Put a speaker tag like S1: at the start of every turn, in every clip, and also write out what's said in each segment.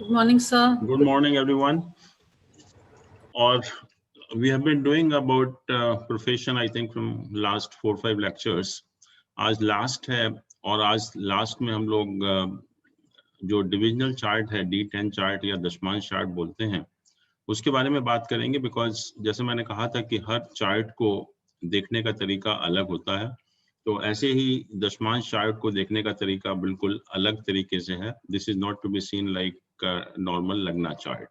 S1: Good morning, sir.
S2: Good morning, everyone. Or we have been doing about profession, I think, from last 4-5 lectures. आज last है और आज last में हम लोग जो डिविजनल चार्ट है D10 चार्ट या दशमांश चार्ट बोलते हैं उसके बारे में बात करेंगे बिकॉज जैसे मैंने कहा था कि हर चार्ट को देखने का तरीका अलग होता है तो ऐसे ही दशमांश चार्ट को देखने का तरीका बिल्कुल अलग तरीके से है. This is not to be seen like normal लगना चार्ट.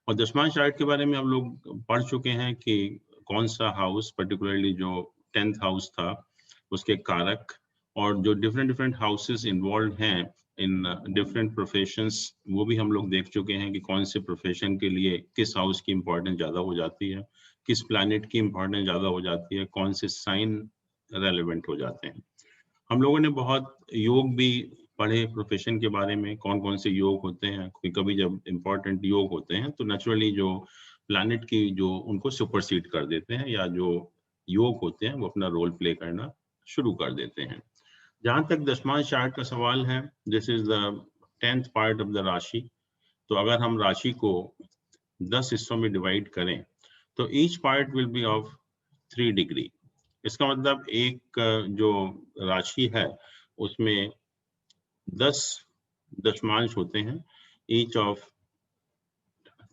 S2: और दशमांश चार्ट के बारे में हम लोग पढ़ चुके हैं कि कौन सा हाउस पर्टिकुलरली जो 10th हाउस था उसके कारक और जो डिफरेंट हाउसेस इन्वॉल्व हैं इन डिफरेंट प्रोफेशंस वो भी हम लोग देख चुके हैं कि कौन से प्रोफेशन के लिए किस हाउस की इम्पोर्टेंस ज़्यादा हो जाती है, किस प्लैनेट की इम्पोर्टेंस ज़्यादा हो जाती है, कौन से साइन रेलेवेंट हो जाते हैं. हम लोगों ने बहुत योग भी पढ़े प्रोफेशन के बारे में, कौन कौन से योग होते हैं. कभी जब इम्पोर्टेंट योग होते हैं तो नेचुरली जो प्लैनेट की जो उनको सुपरसीड कर देते हैं या जो योग होते हैं वो अपना रोल प्ले करना शुरू कर देते हैं. जहां तक दशमांश चार्ट का सवाल है, this is the 10th part of the राशि. तो अगर हम राशि को 10 हिस्सों में डिवाइड करें तो each part will be of 3 degree. इसका मतलब एक जो राशि है उसमें 10 दशमांश होते हैं ईच ऑफ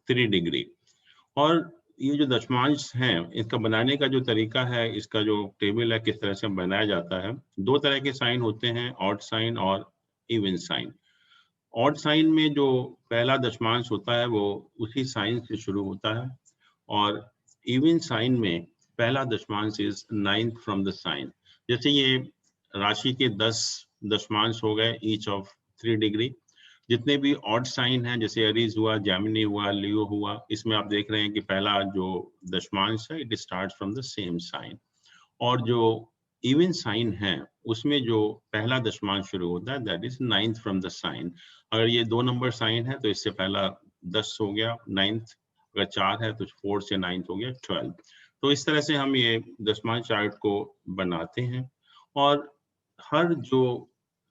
S2: 3 डिग्री. और ये जो दशमांश हैं इसका बनाने का जो तरीका है, इसका जो टेबल है किस तरह से बनाया जाता है, 2 तरह के साइन होते हैं, ऑड साइन और इवन साइन. ऑड साइन में जो पहला दशमांश होता है वो उसी साइन से शुरू होता है और इवन साइन में पहला दशमांश is 9th from the sign. जैसे ये राशि के 10 दशमांश हो गए ईच ऑफ 3 डिग्री. जितने भी ऑड साइन हैं जैसे एरीज हुआ, जेमिनी हुआ, लियो हुआ, इसमें आप देख रहे हैं कि पहला जो दशमांश है it starts from the same sign. और जो इवन साइन है उसमें जो पहला दशमांश शुरू होता है that is 9th from the sign. अगर ये 2 नंबर साइन है तो इससे पहला 10 हो गया 9th, अगर 4 है तो 4 से 9th हो गया 12. तो इस तरह से हम ये दशमांश चार्ट को बनाते हैं. और हर जो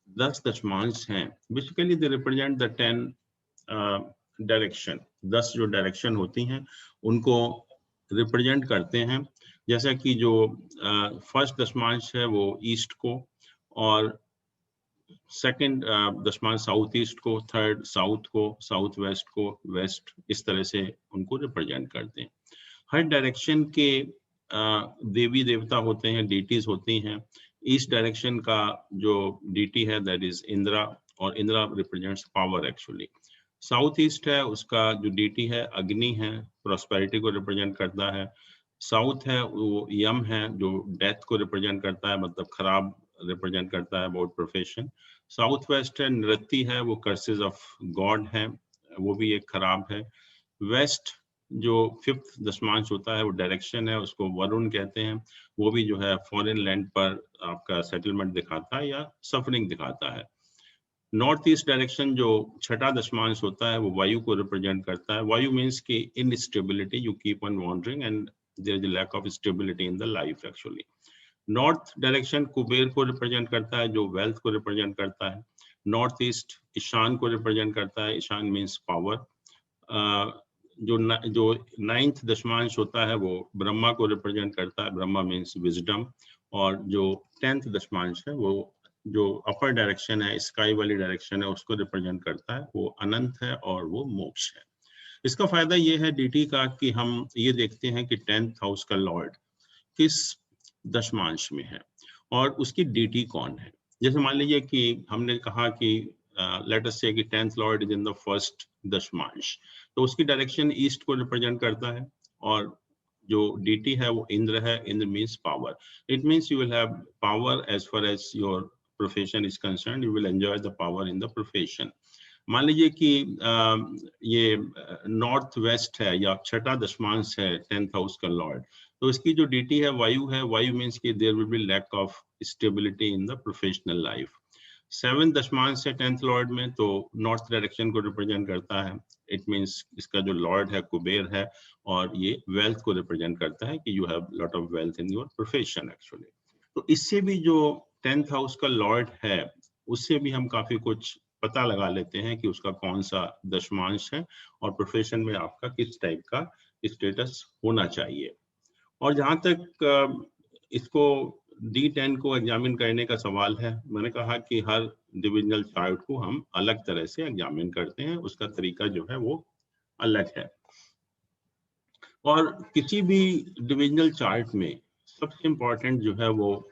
S2: 10 दशमांश हैं basically they represent the 10 direction. 10 जो डायरेक्शन होती हैं उनको रिप्रेजेंट करते हैं. जैसा कि जो फर्स्ट दशमांश है वो ईस्ट को और सेकंड दशमांश साउथ ईस्ट को, थर्ड साउथ को, साउथ वेस्ट को, वेस्ट, इस तरह से उनको रिप्रेजेंट करते हैं. हर डायरेक्शन के देवी देवता होते हैं, डीटीज होती हैं. ईस्ट डायरेक्शन का जो डीटी है दैट इज इंद्रा और Indira represents power actually. South east है उसका जो डीटी है अग्नि है, प्रॉस्पेरिटी को रिप्रेजेंट करता है. साउथ है वो यम है जो डेथ को रिप्रेजेंट करता है, मतलब खराब रिप्रेजेंट करता है अबाउट प्रोफेशन. साउथ वेस्ट है नृत्य है, वो कर्सेस ऑफ गॉड है, वो भी एक खराब है. वेस्ट जो 5th दशमांश होता है वो डायरेक्शन है, उसको वरुण कहते हैं, वो भी जो है फॉरेन लैंड पर आपका सेटलमेंट दिखाता है या सफरिंग दिखाता है. नॉर्थ ईस्ट डायरेक्शन जो 6ठा दशमांश होता है वो वायु को रिप्रेजेंट करता है. वायु मीन्स की instability, you keep on wandering and there is a lack of stability in the life actually. North direction Kubera को रिप्रेजेंट करता है जो वेल्थ को रिप्रेजेंट करता है. नॉर्थ ईस्ट ईशान को रिप्रेजेंट करता है, ईशान मीन्स पावर. जो 9th दशमांश होता है वो ब्रह्मा को रिप्रेजेंट करता है, ब्रह्मा मीन्स विजडम. और जो 10th दशमांश है वो जो अपर डायरेक्शन है, स्काई वाली डायरेक्शन है, उसको रिप्रेजेंट करता है, वो अनंत है और वो मोक्ष है. इसका फायदा ये है डीटी का कि हम ये देखते हैं कि 10th हाउस का लॉर्ड किस दशमांश में है और उसकी डीटी कौन है. जैसे मान लीजिए कि हमने कहा कि लेट अस से कि 10th Lord is in the first दशमांश, तो उसकी डायरेक्शन ईस्ट को रिप्रेजेंट करता है और जो डीटी है वो इंद्र है. Indra means power. It means you will have power as far as your profession is concern, you will enjoy the power in the profession. मान लीजिए कि ये नॉर्थ वेस्ट है या 6ठा दशमांश है 10th हाउस का लॉर्ड, तो इसकी जो डीटी है वायु है. वायु मीन्स कि there will be lack of stability in the professional life. 7th दशमांश है 10th लॉर्ड में, तो नॉर्थ डायरेक्शन को रिप्रेजेंट करता है. इट मीन्स इसका जो लॉर्ड है कुबेर है और ये वेल्थ को रिप्रेजेंट करता है कि you have lot of wealth in your profession actually. तो इससे भी जो 10th हाउस का लॉर्ड है उससे भी हम काफी कुछ पता लगा लेते हैं कि उसका कौन सा दशमांश है और प्रोफेशन में आपका किस टाइप का स्टेटस होना चाहिए। और जहाँ तक इसको D10 को एग्जामिन करने का सवाल है, मैंने कहा कि हर डिविजनल चार्ट को हम अलग तरह से एग्जामिन करते हैं, उसका तरीका जो है वो अलग है। और किसी भी डिविजनल चार्ट में सबसे इम्पोर्टेंट जो है वो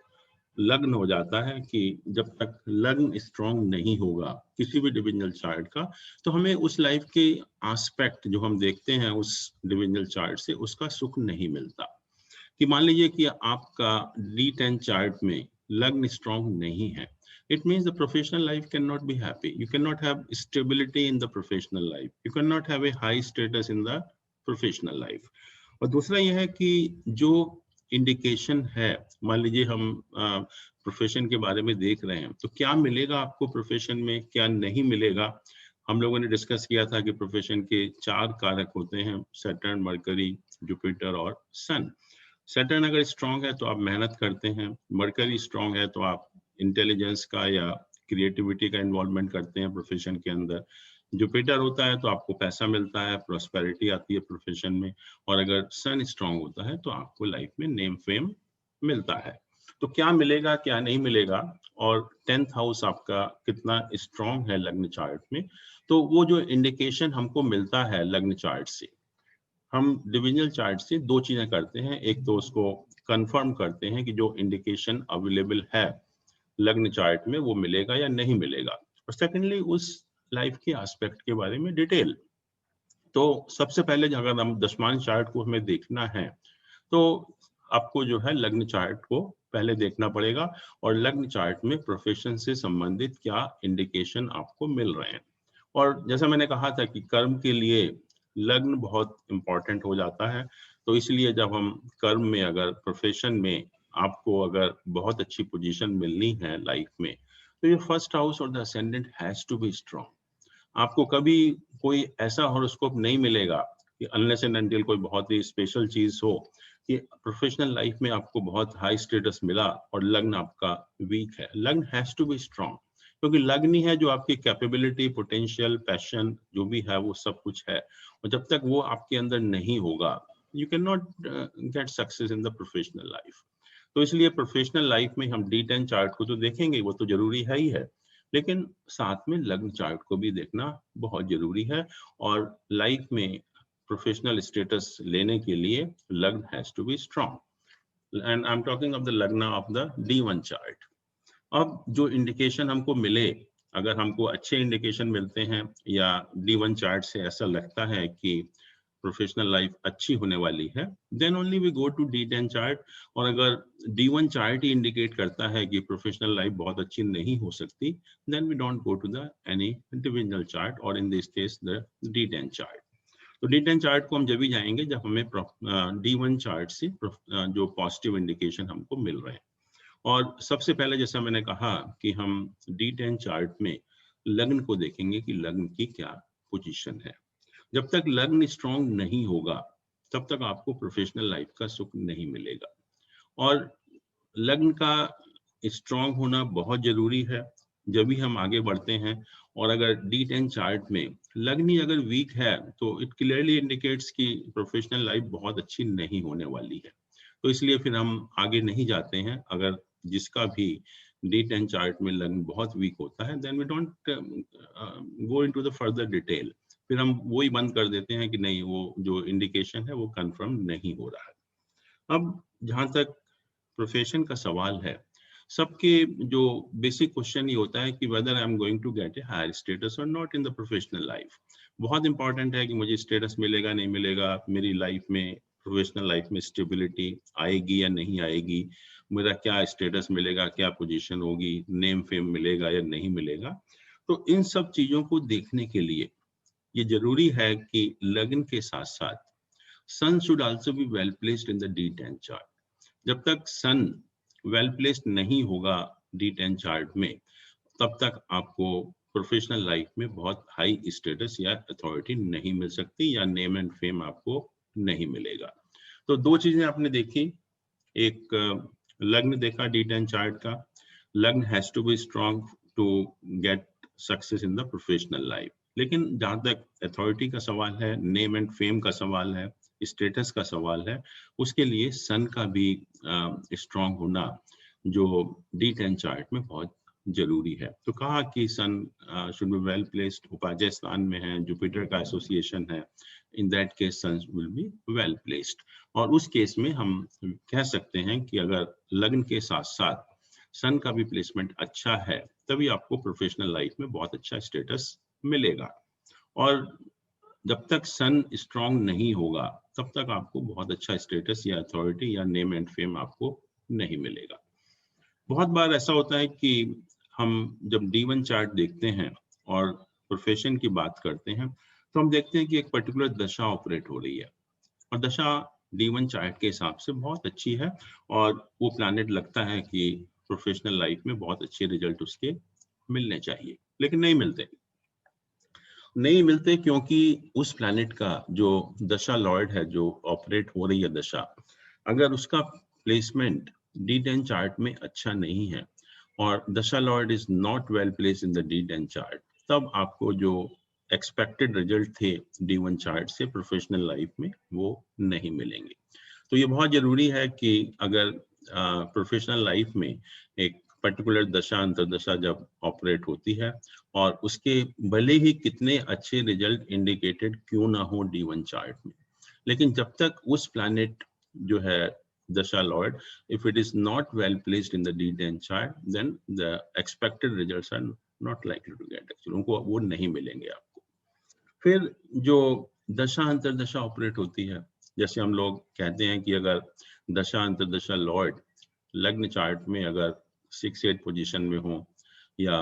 S2: लग्न हो जाता है कि जब तक लग्न स्ट्रांग नहीं होगा किसी भी डिविजनल चार्ट का, तो हमें उस लाइफ के एस्पेक्ट जो हम देखते हैं उस डिविजनल चार्ट से उसका सुख नहीं मिलता। कि मान लीजिए कि आपका D10 चार्ट में लग्न स्ट्रांग नहीं है, it means the professional life cannot be happy. You cannot have stability in the professional life. You cannot have a high status in the professional life. और दूसरा यह है कि जो इंडिकेशन है, मान लीजिए हम प्रोफेशन के बारे में देख रहे हैं, तो क्या मिलेगा आपको प्रोफेशन में, क्या नहीं मिलेगा। हम लोगों ने डिस्कस किया था कि प्रोफेशन के 4 कारक होते हैं, सैटर्न, मरकरी, जुपिटर और सन। सैटर्न अगर स्ट्रांग है तो आप मेहनत करते हैं, मरकरी स्ट्रांग है तो आप इंटेलिजेंस का या क्रिएटिविटी का इन्वॉल्वमेंट करते हैं प्रोफेशन के अंदर। जुपिटर होता है तो आपको पैसा मिलता है, प्रॉस्पेरिटी आती है प्रोफेशन में। और अगर सन स्ट्रांग होता है तो आपको लाइफ में नेम फेम मिलता है। तो क्या मिलेगा क्या नहीं मिलेगा, और 10th हाउस आपका कितना स्ट्रांग है लग्न चार्ट में, तो वो जो इंडिकेशन हमको मिलता है लग्न चार्ट से, हम डिविजनल चार्ट से 2 चीजें करते हैं। एक तो उसको कंफर्म करते हैं कि जो इंडिकेशन अवेलेबल है लग्न चार्ट में वो मिलेगा या नहीं मिलेगा, और सेकेंडली उस लाइफ के एस्पेक्ट के बारे में डिटेल। तो सबसे पहले अगर हम दशमांश चार्ट को हमें देखना है तो आपको जो है लग्न चार्ट को पहले देखना पड़ेगा, और लग्न चार्ट में प्रोफेशन से संबंधित क्या इंडिकेशन आपको मिल रहे हैं। और जैसा मैंने कहा था कि कर्म के लिए लग्न बहुत इंपॉर्टेंट हो जाता है, तो इसलिए जब हम कर्म में अगर प्रोफेशन में आपको अगर बहुत अच्छी पोजीशन मिलनी है लाइफ में, तो ये फर्स्ट हाउस और the ascendant has to be strong. आपको कभी कोई ऐसा हॉरोस्कोप नहीं मिलेगा कि अनलेस एंड अनटिल कोई बहुत ही स्पेशल चीज हो कि प्रोफेशनल लाइफ में आपको बहुत हाई स्टेटस मिला और लग्न आपका वीक है। लग्न हैज टू बी स्ट्रांग, क्योंकि लग्न ही है जो आपकी कैपेबिलिटी, पोटेंशियल, पैशन जो भी है वो सब कुछ है। और जब तक वो आपके अंदर नहीं होगा, you can not gate success in the professional life. तो इसलिए प्रोफेशनल लाइफ में हम D10 चार्ट को तो देखेंगे, वो तो जरूरी है ही है, लेकिन साथ में लग्न चार्ट को भी देखना बहुत जरूरी है। और लाइफ में प्रोफेशनल स्टेटस लेने के लिए लग्न has to be strong, and I am talking of the लग्न ऑफ द D1 चार्ट। अब जो इंडिकेशन हमको मिले, अगर हमको अच्छे इंडिकेशन मिलते हैं या D1 चार्ट से ऐसा लगता है कि प्रोफेशनल लाइफ अच्छी होने वाली है, then only we go to D10 chart. और अगर D1 चार्ट ही इंडिकेट करता है कि प्रोफेशनल लाइफ बहुत अच्छी नहीं हो सकती, then we don't go to the any divisional chart, और in this case the D10 chart. तो D10 चार्ट को हम जब भी जाएंगे जब हमें D1 चार्ट से जो पॉजिटिव इंडिकेशन हमको मिल रहे हैं। और सबसे पहले जैसा मैंने कहा कि हम D10 चार्ट में लग्न को देखेंगे कि लग्न की क्या पोजीशन है। जब तक लग्न स्ट्रांग नहीं होगा तब तक आपको प्रोफेशनल लाइफ का सुख नहीं मिलेगा। और लग्न का स्ट्रांग होना बहुत जरूरी है जब भी हम आगे बढ़ते हैं। और अगर D10 चार्ट में लग्न ही अगर वीक है तो इट क्लियरली इंडिकेट्स कि प्रोफेशनल लाइफ बहुत अच्छी नहीं होने वाली है। तो इसलिए फिर हम आगे नहीं जाते हैं। अगर जिसका भी D10 चार्ट में लग्न बहुत वीक होता है, then we don't go into the further detail. फिर हम वही बंद कर देते हैं कि नहीं, वो जो इंडिकेशन है वो कंफर्म नहीं हो रहा है। अब जहां तक प्रोफेशन का सवाल है, सबके जो बेसिक क्वेश्चन ये होता है कि whether I am going to get a higher status और not in the professional life. बहुत इंपॉर्टेंट है कि मुझे स्टेटस मिलेगा नहीं मिलेगा, मेरी लाइफ में प्रोफेशनल लाइफ में स्टेबिलिटी आएगी या नहीं आएगी, मेरा क्या स्टेटस मिलेगा, क्या पोजीशन होगी, नेम फेम मिलेगा या नहीं मिलेगा। तो इन सब चीजों को देखने के लिए ये जरूरी है कि लग्न के साथ साथ sun should also be well placed in the D10 chart. जब तक सन वेल प्लेस्ड नहीं होगा D10 चार्ट में, तब तक आपको प्रोफेशनल लाइफ में बहुत हाई स्टेटस या अथॉरिटी नहीं मिल सकती, या नेम एंड फेम आपको नहीं मिलेगा। तो 2 चीजें आपने देखी, एक लग्न देखा D10 चार्ट का, लग्न has to be strong to get success in the professional life. लेकिन जहाँ तक अथॉरिटी का सवाल है, नेम एंड फेम का सवाल है, स्टेटस का सवाल है, उसके लिए सन का भी स्ट्रांग होना जो D10 चार्ट में बहुत जरूरी है। तो कहा कि sun should be well placed, उपाजय स्थान में है, जुपिटर का एसोसिएशन है, in that case sun will be well placed. और उस केस में हम कह सकते हैं कि अगर लग्न के साथ साथ सन का भी प्लेसमेंट अच्छा है, तभी आपको प्रोफेशनल लाइफ में बहुत अच्छा स्टेटस मिलेगा। और जब तक सन स्ट्रांग नहीं होगा, तब तक आपको बहुत अच्छा स्टेटस या अथॉरिटी या नेम एंड फेम आपको नहीं मिलेगा। बहुत बार ऐसा होता है कि हम जब D1 चार्ट देखते हैं और प्रोफेशन की बात करते हैं, तो हम देखते हैं कि एक पर्टिकुलर दशा ऑपरेट हो रही है और दशा D1 चार्ट के हिसाब से बहुत अच्छी है और वो प्लैनेट लगता है कि प्रोफेशनल लाइफ में बहुत अच्छे रिजल्ट उसके मिलने चाहिए, लेकिन नहीं मिलते क्योंकि उस प्लैनेट का जो दशा लॉर्ड है, जो ऑपरेट हो रही है दशा, अगर उसका प्लेसमेंट D10 चार्ट में अच्छा नहीं है और दशा Lord is not well place in the D10 chart, तब आपको जो एक्सपेक्टेड रिजल्ट थे D1 चार्ट से प्रोफेशनल लाइफ में वो नहीं मिलेंगे। तो ये बहुत जरूरी है कि अगर प्रोफेशनल लाइफ में एक पर्टिकुलर दशा अंतरदशा जब ऑपरेट होती है और उसके भले ही कितने अच्छे रिजल्ट इंडिकेटेड क्यों ना हो D1 चार्ट में, लेकिन जब तक उस प्लैनेट जो है दशा Lord, if it is not well placed in the D10 chart, then the expected results are not likely to get, actually उनको वो नहीं मिलेंगे आपको। फिर जो दशा अंतरदशा ऑपरेट होती है, जैसे हम लोग कहते हैं कि अगर दशा अंतरदशा लॉर्ड लग्न चार्ट में अगर 6-8 पोजीशन में हो या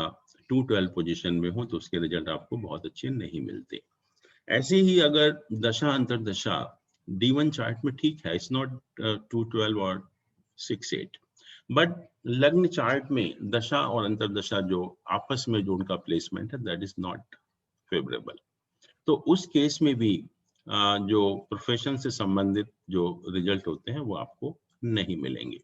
S2: 2-12 पोजीशन में हो, तो उसके रिजल्ट आपको बहुत अच्छे नहीं मिलते। ऐसे ही अगर दशा अंतरदशा D1 चार्ट में ठीक है, इट्स नॉट 2-12 और 6-8, बट लग्न चार्ट में दशा और अंतरदशा जो आपस में जो उनका प्लेसमेंट है, दैट इज नॉट फेवरेबल। तो उस केस में भी जो प्रोफेशन से संबंधित जो रिजल्ट होते हैं वो आपको नहीं मिलेंगे।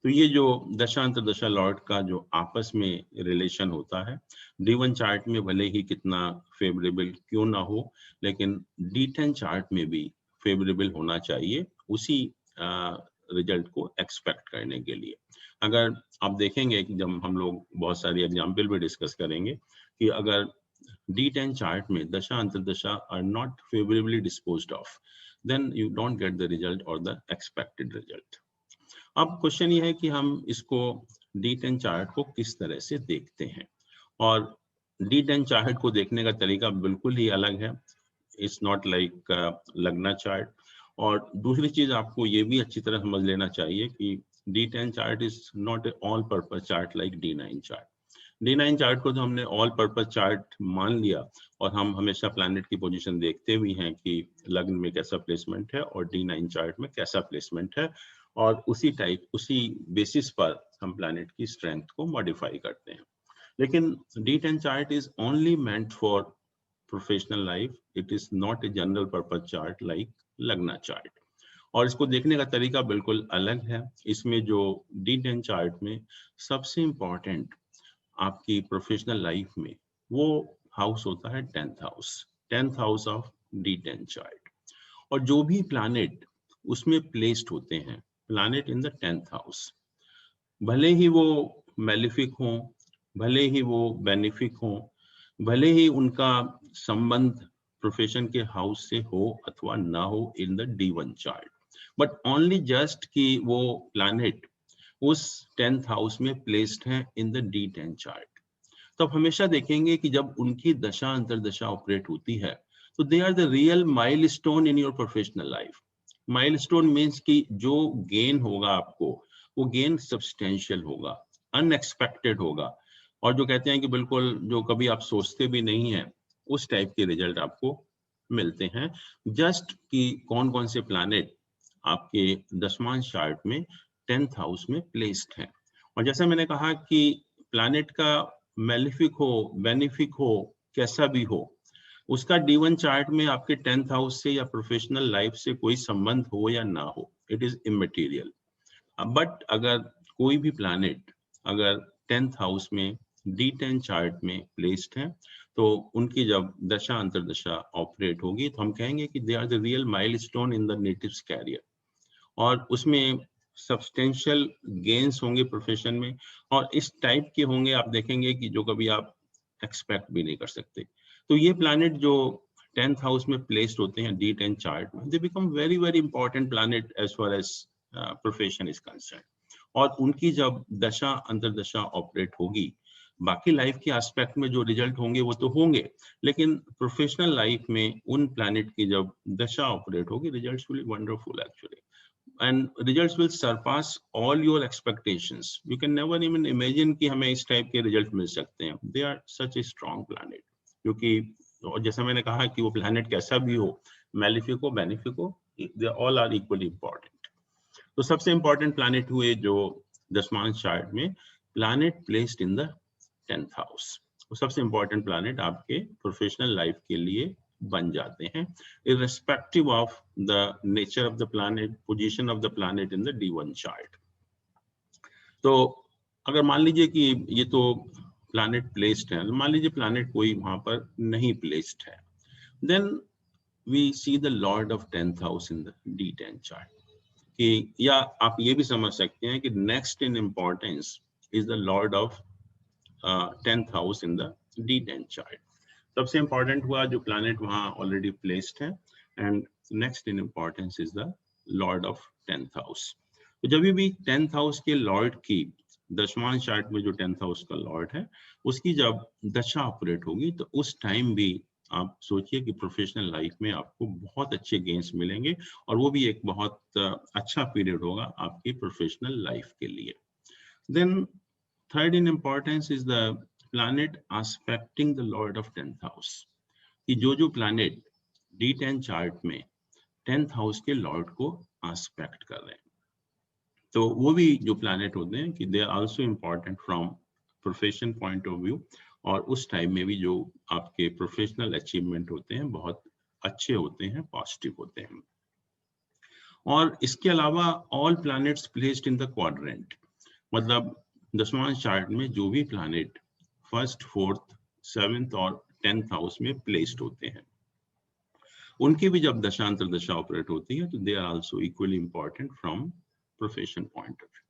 S2: तो ये जो दशा अंतरदशा लॉर्ड का जो आपस में रिलेशन होता है, D1 चार्ट में भले ही कितना फेवरेबल क्यों ना हो, लेकिन D10 चार्ट में भी फेवरेबल होना चाहिए उसी रिजल्ट को एक्सपेक्ट करने के लिए। अगर आप देखेंगे कि जब हम लोग बहुत सारी एग्जाम्पल भी डिस्कस करेंगे कि अगर D10 चार्ट में दशा अंतरदशा are not favourably disposed of, then you don't get the result और द एक्सपेक्टेड रिजल्ट। अब क्वेश्चन ये है कि हम इसको D10 चार्ट को किस तरह से देखते हैं, और D10 चार्ट को देखने का तरीका बिल्कुल ही अलग है। इट्स नॉट लाइक लग्ना चार्ट। और दूसरी चीज आपको ये भी अच्छी तरह समझ लेना चाहिए कि D10 chart is not a all purpose chart like D9 chart. D9 chart को तो हमने ऑल पर्पज चार्ट मान लिया और हम हमेशा प्लैनेट की पोजीशन देखते हुए हैं कि लग्न में कैसा प्लेसमेंट है और D9 चार्ट में कैसा प्लेसमेंट है, और उसी बेसिस पर हम प्लैनेट की स्ट्रेंथ को मॉडिफाई करते हैं। लेकिन D10 chart is only meant for professional life, it is not a general purpose chart like लग्ना चार्ट। और इसको देखने का तरीका बिल्कुल अलग है। इसमें जो D10 चार्ट में सबसे इंपॉर्टेंट आपकी प्रोफेशनल लाइफ में वो हाउस होता है 10th house of D10 chart. और जो भी प्लैनेट उसमें प्लेस्ड होते हैं, planet in the 10th house, भले ही वो मैलिफिक हो, भले ही वो बेनिफिक हो, भले ही उनका संबंध प्रोफेशन के हाउस से हो अथवा ना हो in the D1 chart, but only just कि वो प्लैनेट उस 10th हाउस में प्लेस्ड है इन द D10 चार्ट, तो आप हमेशा देखेंगे कि जब उनकी दशा अंतरदशा ऑपरेट होती है, तो they are the real milestone in your professional life. Milestone means कि जो गेन होगा आपको, वो गेन सब्सटेंशियल होगा, अनएक्सपेक्टेड होगा, और जो कहते हैं कि बिल्कुल जो कभी आप सोचते भी नहीं है, उस टाइप के रिजल्ट आपको मिलते हैं। जस्ट कि कौन कौन से प्लैनेट आपके दशमांश चार्ट में 10th हाउस में प्लेस्ड हैं। और जैसा मैंने कहा कि प्लैनेट का मेलिफिक हो, बेनिफिक हो, कैसा भी हो, उसका D1 चार्ट में आपके 10th हाउस से या प्रोफेशनल लाइफ से कोई संबंध हो या ना हो, इट इज इमटेरियल। बट अगर कोई भी प्लैनेट अगर 10th हाउस में D10 चार्ट में प्लेस्ड हैं, तो उनकी जब दशा अंतरदशा ऑपरेट होगी तो हम कहेंगे कि they are the real milestone in the natives career, और उसमें सब्सटेंशियल गेन्स होंगे प्रोफेशन में, और इस टाइप के होंगे आप देखेंगे कि जो कभी आप एक्सपेक्ट भी नहीं कर सकते। तो ये प्लैनेट जो 10th हाउस में प्लेस्ड होते हैं D10 चार्ट में, they become very very important planet as far as profession is concern. और उनकी जब दशा अंतरदशा ऑपरेट होगी, बाकी लाइफ के एस्पेक्ट में जो रिजल्ट होंगे वो तो होंगे, लेकिन प्रोफेशनल लाइफ में उन प्लैनेट की जब दशा ऑपरेट होगी, results will be wonderful actually, and results will surpass all your expectations. You can never even imagine कि हमें इस टाइप के रिजल्ट मिल सकते हैं। They are such a strong planet, क्योंकि और जैसा मैंने कहा कि वो प्लैनेट कैसा भी हो, मेलिफिक हो बेनिफिक हो, they all are equally important. तो सबसे इंपॉर्टेंट प्लैनेट हुए जो दशमांश चार्ट में planet placed in the 10th house, वो सबसे इंपॉर्टेंट प्लैनेट आपके प्रोफेशनल लाइफ के लिए बन जाते हैं, irrespective of the nature of the planet, position of the planet in the D1 chart. तो अगर मान लीजिए कि ये तो प्लैनेट प्लेस्ड है, मान लीजिए प्लैनेट कोई वहां पर नहीं प्लेस्ड है, then we see the lord of 10th house in the D10 chart. कि या आप ये भी समझ सकते हैं कि next in importance is the lord of 10th house in the D10 chart. सबसे इंपॉर्टेंट हुआ जो प्लैनेट वहां ऑलरेडी प्लेस्ड है, and next in importance is the lord of 10th house. तो जब भी 10th हाउस के लॉर्ड की दशमांश चार्ट में जो 10th हाउस का लॉर्ड है उसकी जब दशा ऑपरेट होगी, तो उस टाइम भी आप सोचिए कि प्रोफेशनल लाइफ में आपको बहुत अच्छे गेन्स मिलेंगे, और वो भी एक बहुत अच्छा पीरियड होगा आपकी प्रोफेशनल लाइफ के लिए। Then third in importance is the planet aspecting the lord of 10th house, कि जो प्लैनेट D10 चार्ट में 10th हाउस के लॉर्ड को एस्पेक्ट कर रहे हैं, तो वो भी जो प्लैनेट होते हैं कि they are also important from profession point of view, और उस टाइम में भी जो आपके प्रोफेशनल अचीवमेंट होते हैं बहुत अच्छे होते हैं, पॉजिटिव होते हैं। और इसके अलावा all planets placed in the quadrant, मतलब दशमांश चार्ट में जो भी प्लैनेट फर्स्ट, फोर्थ, 7th और 10th हाउस में प्लेस्ड होते हैं, उनकी भी जब दशांतर दशा ऑपरेट होती है तो they are also equally important from profession point of view.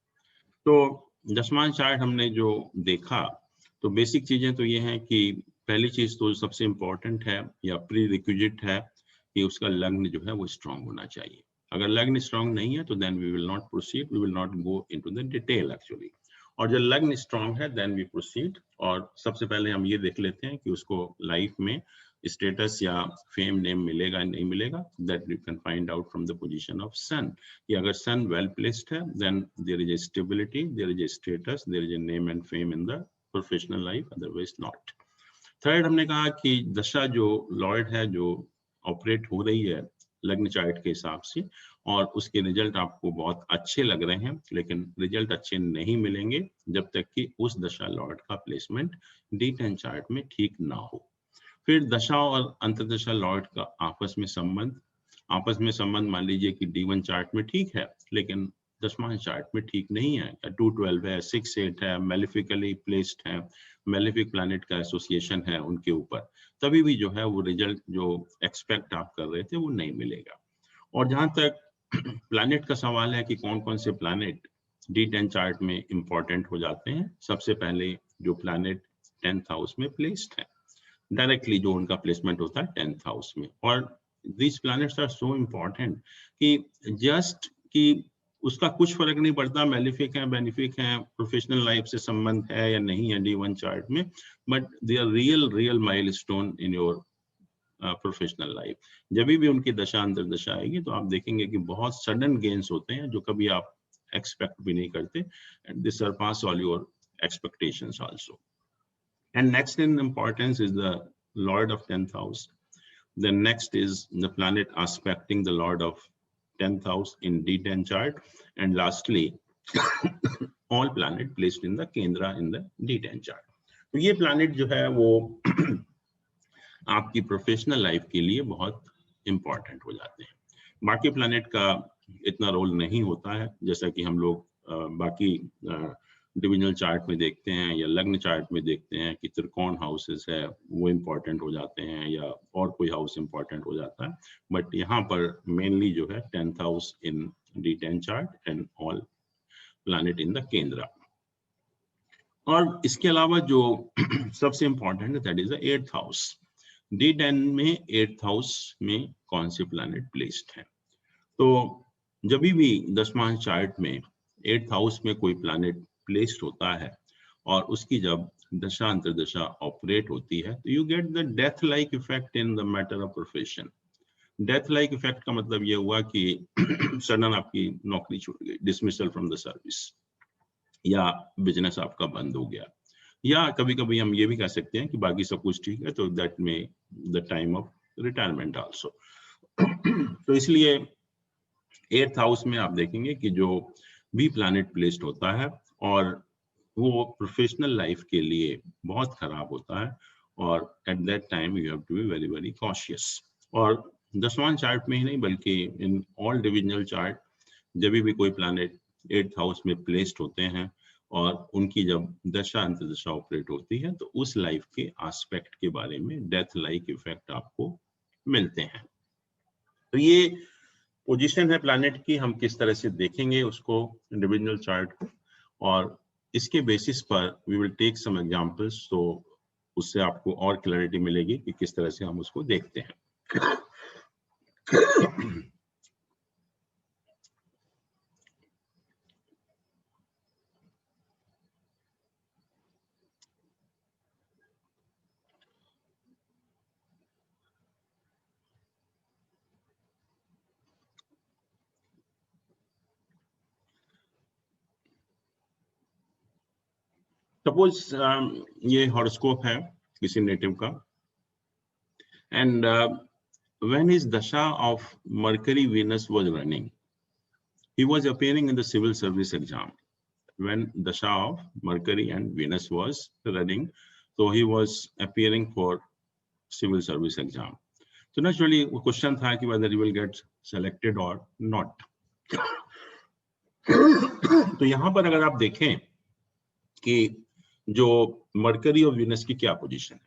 S2: तो दशमांश चार्ट हमने जो देखा, तो बेसिक चीजें तो ये हैं कि पहली चीज तो सबसे इंपॉर्टेंट है या प्री रिक्विजिट है कि उसका लग्न जो है वो स्ट्रांग होना चाहिए। अगर लग्न स्ट्रांग नहीं है तो then we will not proceed, we will not go into the detail actually. और जब लग्न स्ट्रांग है देन वी प्रोसीड, और सबसे पहले हम ये देख लेते हैं कि उसको लाइफ में स्टेटस या फेम नेम मिलेगा नहीं मिलेगा। That you can find out from the position of sun, कि अगर सन वेल प्लेस्ड है then there is a stability, there is a status, there is a name and fame in the professional life, otherwise not. Third हमने कहा कि दशा जो lord है जो ऑपरेट हो रही है लग्न चार्ट के हिसाब से, और उसके रिजल्ट आपको बहुत अच्छे लग रहे हैं, लेकिन रिजल्ट अच्छे नहीं मिलेंगे जब तक कि उस दशा लॉर्ड का प्लेसमेंट D10 चार्ट में ठीक ना हो। फिर दशा और अंतर्दशा लॉर्ड का आपस में संबंध मान लीजिए कि D1 चार्ट में ठीक है, लेकिन दशमांश चार्ट में ठीक नहीं है, 212 है, 6-8 है, मेलिफिकली प्लेस्ड है, मेलिफिक प्लैनेट का एसोसिएशन है उनके ऊपर, तभी भी जो है वो रिजल्ट जो एक्सपेक्ट आप कर रहे थे वो नहीं मिलेगा। और जहां तक प्लैनेट का सवाल है कि कौन कौन से प्लैनेट D10 चार्ट में इंपॉर्टेंट हो जाते हैं, सबसे पहले जो प्लैनेट 10th हाउस में प्लेस्ड है, डायरेक्टली जो उनका प्लेसमेंट होता है 10th हाउस में। और these planets are so important कि जस्ट कि उसका कुछ फर्क नहीं पड़ता मेलिफिक है बेनिफिक है, प्रोफेशनल लाइफ से संबंध है या नहीं है D1 चार्ट में, but they are real milestone in your professional life. जब भी उनकी दशा अंतर दशा आएगी तो आप देखेंगे कि बहुत सडन गेन्स होते हैं जो कभी आप एक्सपेक्ट भी नहीं करते, and this surpass all your expectations also. And next in importance is the Lord of 10th house. The next is the planet aspecting the Lord of 10th house in D10 chart. And lastly, all planet placed in the Kendra in the D10 chart. तो ये planet जो है वो आपकी professional life के लिए बहुत important हो जाते हैं। बाकी प्लैनेट का इतना रोल नहीं होता है, जैसा कि हम लोग बाकी डिविजनल चार्ट में देखते हैं या लग्न चार्ट में देखते हैं कि त्रिकोण हाउसेस है वो इम्पोर्टेंट हो जाते हैं या और कोई हाउस इम्पोर्टेंट हो जाता है, बट यहाँ पर मेनली जो है 10th house in D10 chart and all planet in the केंद्र। और इसके अलावा जो सबसे इम्पोर्टेंट है that is the 8th house. D10 में 8th हाउस में कौन से प्लैनेट प्लेस्ड है। तो जब भी दशमांश चार्ट में 8th हाउस में कोई प्लैनेट प्लेस्ड होता है और उसकी जब दशा अंतर्दशा ऑपरेट होती है तो you get the death like effect in the matter of profession. Death like effect का मतलब ये हुआ कि सडन आपकी नौकरी छूट गई, डिसमिसल फ्रॉम द सर्विस, या बिजनेस आपका बंद हो गया, या कभी कभी हम ये भी कह सकते हैं कि बाकी सब कुछ ठीक है तो दैट में the time of retirement also. तो इसलिए 8th हाउस में आप देखेंगे कि जो भी प्लैनेट प्लेस्ड होता है और वो प्रोफेशनल लाइफ के लिए बहुत खराब होता है, और at that time you have to be very very cautious. और दशमांश चार्ट में ही नहीं बल्कि इन ऑल डिविजनल चार्ट जब भी कोई प्लैनेट 8th हाउस में प्लेस्ड होते हैं और उनकी जब दशा अंतर्दशा ऑपरेट होती है तो उस लाइफ के एस्पेक्ट के बारे में डेथ लाइक इफेक्ट आपको मिलते हैं। तो ये पोजीशन है प्लैनेट की, हम किस तरह से देखेंगे उसको इंडिविजुअल चार्ट को, और इसके बेसिस पर we will take some examples, तो उससे आपको और क्लैरिटी मिलेगी कि किस तरह से हम उसको देखते हैं। सपोज ये हॉरोस्कोप है किसी नेटिव का, and when his dasha of Mercury Venus was running, he was appearing in the civil service exam. When dasha of Mercury and Venus was running, so he was appearing for civil service exam. So naturally question था कि whether he will get selected or not. तो यहाँ पर अगर आप देखें कि जो मरकरी और वीनस की क्या पोजीशन है,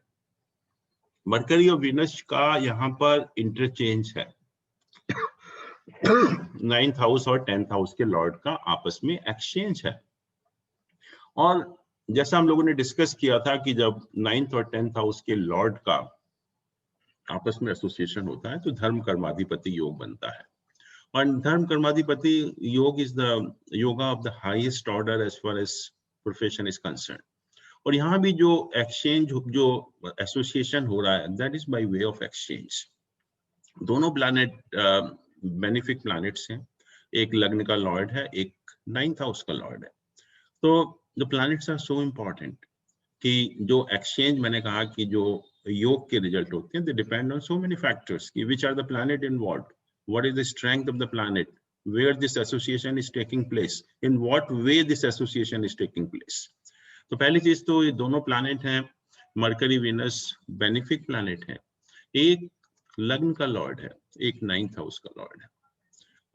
S2: मरकरी और वीनस का यहाँ पर इंटरचेंज है। 9th हाउस और 10th हाउस के लॉर्ड का आपस में एक्सचेंज है, और जैसा हम लोगों ने डिस्कस किया था कि जब 9th और 10th हाउस के लॉर्ड का आपस में एसोसिएशन होता है तो धर्म कर्माधिपति योग बनता है, और धर्म कर्माधिपति योग is the yoga of the highest order as far as profession is concern. और यहाँ भी जो एक्सचेंज, जो एसोसिएशन हो रहा है, that is by way of exchange. दोनों प्लैनेट बेनिफिक प्लैनेट्स हैं, एक लग्न का लॉर्ड है, एक 9th हाउस का लॉर्ड है। तो the planets are so important कि जो एक्सचेंज, मैंने कहा कि जो योग के रिजल्ट होते हैं, they depend on so many factors कि which are the planet involved, what is the strength of the planet, where this association is taking place, in what way this association is taking place. तो पहली चीज तो ये दोनों planet हैं, mercury Venus benefic planet है, एक लग्न का लॉर्ड है, एक 9th हाउस का लॉर्ड है,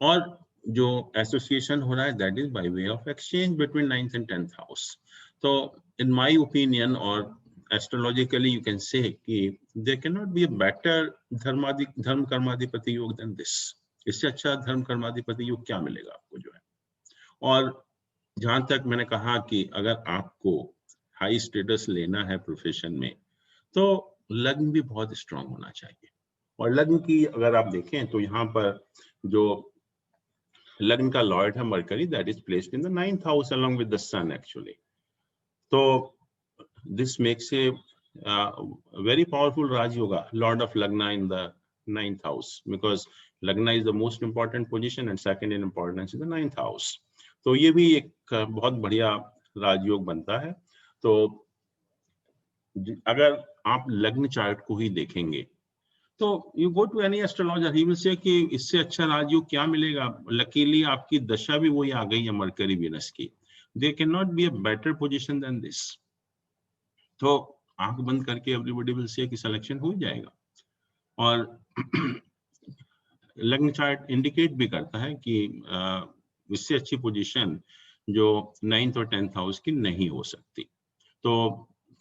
S2: और जो एसोसिएशन हो रहा है that is by way of exchange between 9th and 10th house. तो इन माय ओपिनियन और एस्ट्रोलॉजिकली यू कैन से कि there can not be a better धर्म कर्माधिपति योग देन दिस। इससे अच्छा धर्म कर्माधिपति योग क्या मिलेगा आपको जो है। और जहां तक मैंने कहा कि अगर आपको हाई स्टेटस लेना है प्रोफेशन में तो लग्न भी बहुत स्ट्रांग होना चाहिए, और लग्न की अगर आप देखें तो यहाँ पर जो लग्न का लॉर्ड है Mercury, that is placed in the 9th house along with the sun actually. तो this makes a very powerful raj yoga, lord of lagna in the 9th house, because lagna is the most important position and second in importance in the 9th house. तो ये भी एक बहुत बढ़िया राजयोग बनता है। तो अगर आप लग्न चार्ट को ही देखेंगे तो you go to any astrologer, he will say कि इससे अच्छा राजयोग क्या मिलेगा। लकीली आपकी दशा भी वही आ गई है मरकरी वीनस की, they can not be a better position than this. तो आंख बंद करके एवरीबॉडी विल से कि सिलेक्शन हो जाएगा। और लग्न चार्ट इंडिकेट भी करता है कि इससे अच्छी पोजीशन जो 9th और 10th हाउस की नहीं हो सकती। तो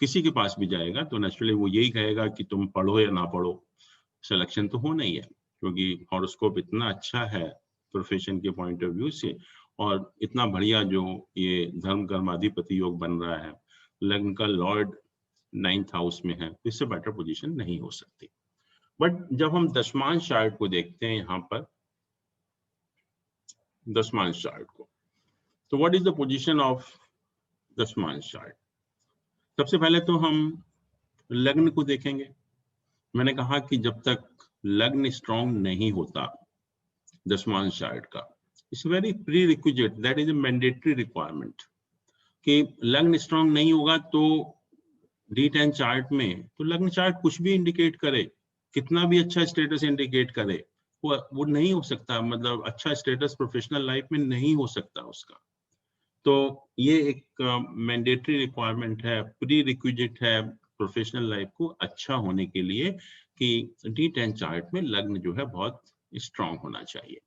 S2: किसी के पास भी जाएगा तो नेचुरली वो यही कहेगा कि तुम पढ़ो या ना पढ़ो, सिलेक्शन तो होना ही है, क्योंकि हॉरोस्कोप इतना अच्छा है प्रोफेशन के पॉइंट ऑफ व्यू से, और इतना बढ़िया जो ये धर्म कर्माधिपति योग बन रहा है, लग्न का लॉर्ड 9th हाउस में है, तो इससे बेटर पोजीशन नहीं हो सकती। बट जब हम दशमांश चार्ट को देखते हैं, यहाँ पर दशमांश चार्ट को, तो what is the position of दशमांश चार्ट? सबसे पहले तो हम लग्न को देखेंगे। मैंने कहा कि जब तक लग्न स्ट्रांग नहीं होता दशमांश चार्ट का, it's very pre requisite, that is a mandatory requirement, कि लग्न स्ट्रांग नहीं होगा तो D10 चार्ट में, तो लग्न चार्ट कुछ भी इंडिकेट करे, कितना भी अच्छा स्टेटस इंडिकेट करे, वो नहीं हो सकता, मतलब अच्छा स्टेटस प्रोफेशनल लाइफ में नहीं हो सकता उसका। तो ये एक मैंडेटरी रिक्वायरमेंट है, प्री रिक्विजिट है प्रोफेशनल लाइफ को अच्छा होने के लिए, कि D10 चार्ट में लग्न जो है बहुत स्ट्रांग होना चाहिए।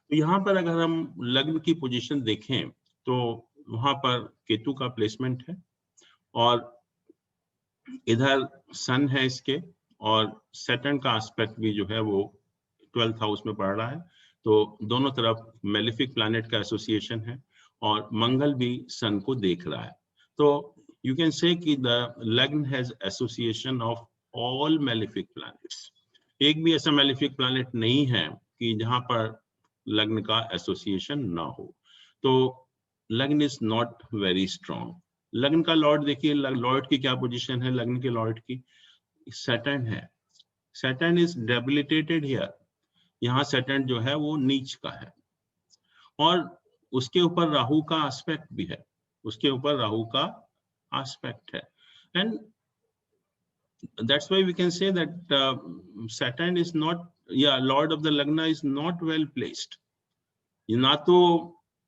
S2: तो यहाँ पर अगर हम लग्न की पोजीशन देखें तो वहां पर केतु का प्लेसमेंट है, और इधर सन है इसके, और सैटर्न का एस्पेक्ट भी जो है वो 12th हाउस में पड़ रहा है। तो दोनों तरफ मेलिफिक प्लैनेट का एसोसिएशन है, और मंगल भी सन को देख रहा है। तो यू कैन से कि द लग्न has association of all malefic planets. एक भी ऐसा मेलिफिक प्लैनेट नहीं है कि जहां पर लग्न का एसोसिएशन ना हो। तो लग्न इज नॉट वेरी स्ट्रांग। लग्न का लॉर्ड देखिए, लॉर्ड की क्या पोजीशन है, लग्न के लॉर्ड की सैटर्न है। सैटर्न इज डेबिलिटेटेड हियर, यहाँ सैटर्न जो है वो नीच का है, और उसके ऊपर राहु का एस्पेक्ट भी है, उसके ऊपर राहु का एस्पेक्ट है। And that's why we can say that Saturn is not, lord of the lagna is not well placed। ना तो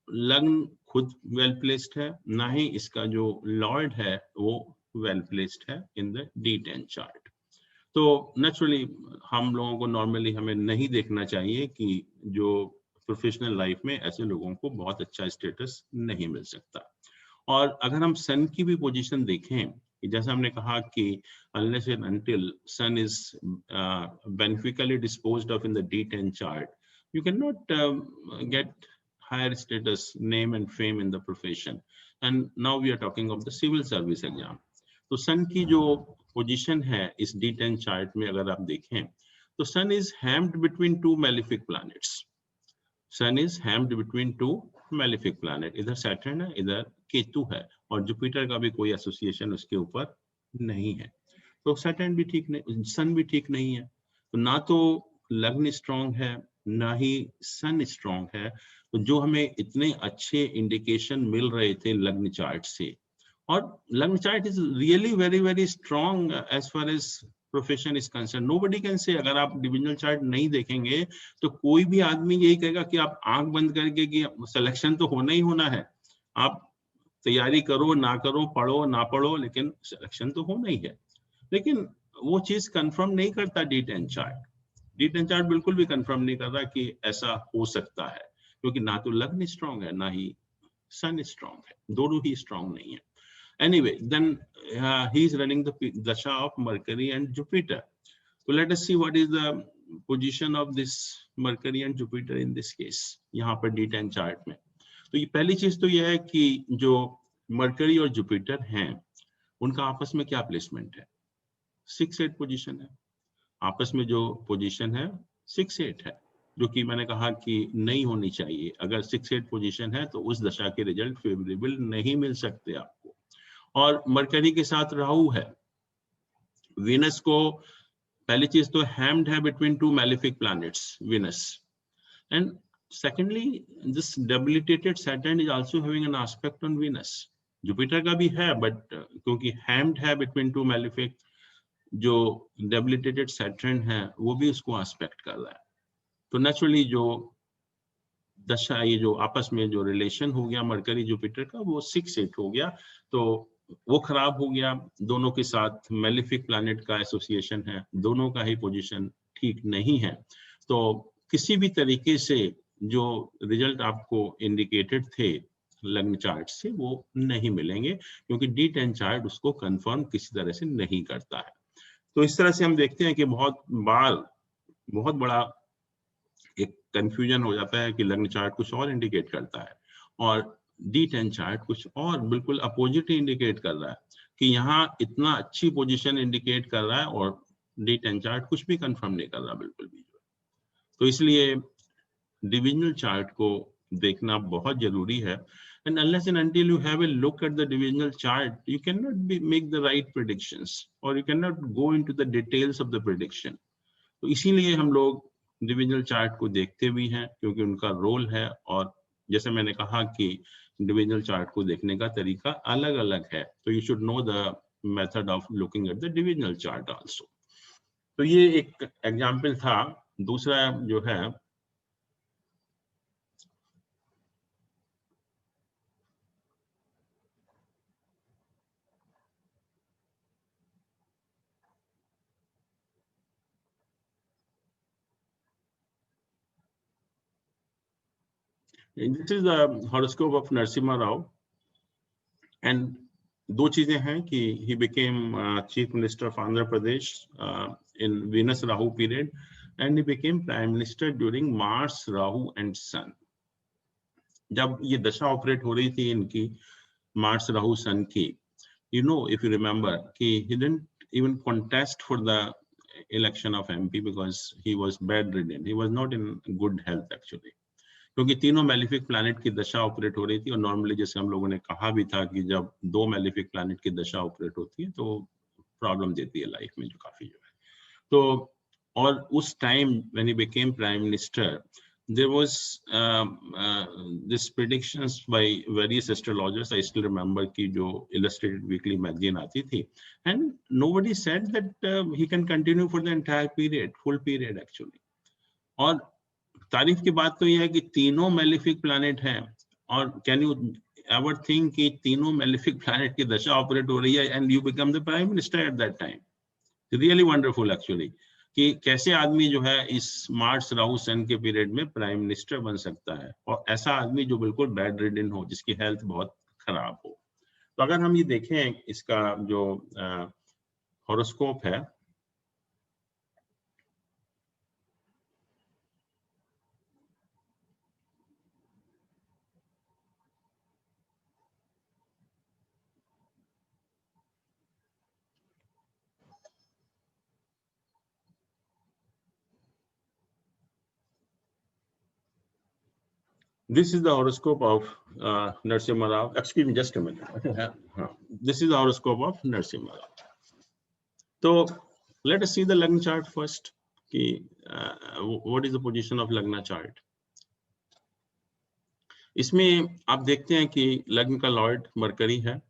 S2: लग्न खुद वेल प्लेस्ड है, ना ही इसका जो लॉर्ड है वो वेल प्लेस्ड है इन द D10 चार्ट। तो नेचुरली हम लोगों को नॉर्मली हमें नहीं देखना चाहिए कि जो प्रोफेशनल लाइफ में ऐसे लोगों को बहुत अच्छा स्टेटस नहीं मिल सकता। और अगर हम सन की भी पोजीशन देखें, जैसा हमने कहा कि unless and until sun is beneficially disposed of in the D10 chart, you cannot get higher status, name and fame in the profession. And now we are talking of the civil service exam. तो सन की जो position है इस D10 chart में अगर आप देखें, तो sun is hemmed between two malefic planets. Sun is hemmed between two malefic planet, इधर सैटर्न है, इधर केतु है, और जुपिटर का भी कोई एसोसिएशन उसके ऊपर नहीं है। तो सैटर्न भी ठीक नहीं, सन भी ठीक नहीं है। तो ना तो लग्न स्ट्रांग है, ना ही सन स्ट्रांग है। तो जो हमें इतने अच्छे इंडिकेशन मिल रहे थे लग्न चार्ट से, और लग्न chart is really very very strong as far as profession is concern. Nobody can say, अगर आप डिविजनल चार्ट नहीं देखेंगे तो कोई भी आदमी यही कहेगा कि आप आंख बंद करके कि सिलेक्शन तो होना ही होना है, आप तैयारी करो ना करो, पढ़ो ना पढ़ो, लेकिन सिलेक्शन तो होना ही है। लेकिन वो चीज कंफर्म नहीं करता D10 चार्ट। D10 चार्ट बिल्कुल भी कंफर्म नहीं कर रहा कि ऐसा हो सकता है, क्योंकि ना तो लग्न स्ट्रांग है ना ही सन स्ट्रांग है, दोनों ही स्ट्रांग नहीं है। Anyway, then he is running the dasha of Mercury and Jupiter. So let us see what is the position of this Mercury and Jupiter in this case, यहाँ पर D10 चार्ट में। तो ये पहली चीज तो ये है कि जो मरकरी और जुपिटर हैं उनका आपस में क्या प्लेसमेंट है, 6-8 पोजीशन है। आपस में जो पोजीशन है 6-8 है, जो कि मैंने कहा कि नहीं होनी चाहिए। अगर 6-8 पोजीशन है तो उस दशा के रिजल्ट फेवरेबल नहीं मिल सकते आपको। और मरकरी के साथ राहु है। वीनस को पहली चीज तो हैम्ड है between two malefic planets, Venus. And secondly, this debilitated Saturn is also having an aspect on Venus. Jupiter का भी है, but क्योंकि hammed है between two malefic, जो debilitated Saturn है वो भी उसको aspect कर रहा है। तो naturally जो दशा, ये जो आपस में जो रिलेशन हो गया मरकरी जुपिटर का, वो 6-8 हो गया, तो वो खराब हो गया। दोनों के साथ मेलिफिक प्लैनेट का एसोसिएशन है, दोनों का ही पोजीशन ठीक नहीं है। तो किसी भी तरीके से जो रिजल्ट आपको इंडिकेटेड थे लग्न चार्ट से वो नहीं मिलेंगे, क्योंकि D10 चार्ट उसको कंफर्म किसी तरह से नहीं करता है। तो इस तरह से हम देखते हैं कि बहुत बड़ा एक कंफ्यूजन हो जाता है कि लग्न चार्ट कुछ और इंडिकेट करता है और D10 चार्ट कुछ और बिल्कुल अपोजिट ही इंडिकेट कर रहा है, कि यहाँ इतना अच्छी पोजीशन इंडिकेट कर रहा है और D10 चार्ट कुछ भी कंफर्म नहीं कर रहा बिल्कुल भी। तो इसलिए डिविजनल चार्ट को देखना बहुत जरूरी है, and unless and until you have a look at the divisional chart, you cannot make the right predictions or you cannot go into the details of the prediction. तो इसीलिए हम लोग डिविजनल चार्ट को देखते भी हैं, क्योंकि उनका रोल है, और जैसे मैंने कहा कि डिविजनल चार्ट को देखने का तरीका अलग अलग है, तो you should know the method of looking at the divisional chart also. तो ये एक एग्जांपल था। दूसरा जो है, this is the horoscope of Narasimha Rao, and दो चीजें हैं कि he became chief minister of Andhra Pradesh in Venus Rahu period, and he became prime minister during Mars Rahu and sun. जब ये दशा ऑपरेट हो रही थी इनकी, मार्स राहु सन की, you know, if you remember, he didn't even contest for the election of MP because he was bedridden. He was not in good health actually. क्योंकि तीनों मैलिफिक प्लैनेट की दशा ऑपरेट हो रही थी, और नॉर्मली जैसे हम लोगों ने कहा भी था कि जब दो मैलिफिक प्लैनेट की दशा ऑपरेट होती है तो प्रॉब्लम देती है लाइफ में जो काफी जो है। तो और उस time when he became prime minister, there was this predictions by various astrologers. I still remember कि जो Illustrated Weekly magazine आती थी, and nobody said that he can continue for the entire period, full period actually. और तारीफ की बात तो ये है कि तीनों मेलिफिक प्लैनेट हैं, और कैन यू एवर थिंक कि तीनों मेलिफिक प्लैनेट की दशा ऑपरेट हो रही है and you become the prime minister eight that time. Really wonderful actually, कि कैसे आदमी जो है इस मार्स राहु सन के पीरियड में प्राइम मिनिस्टर बन सकता है, और ऐसा आदमी जो बिल्कुल बेड रिडन हो, जिसकी हेल्थ बहुत खराब हो। तो अगर हम ये देखें इसका जो हॉरोस्कोप है, this is the horoscope of Narasimha Rao. Excuse me, just a minute. This is the horoscope of Narasimha Rao. So let us see the Lagna chart first. What is the position of Lagna chart? इसमें आप देखते हैं कि लग्न का lord Mercury है।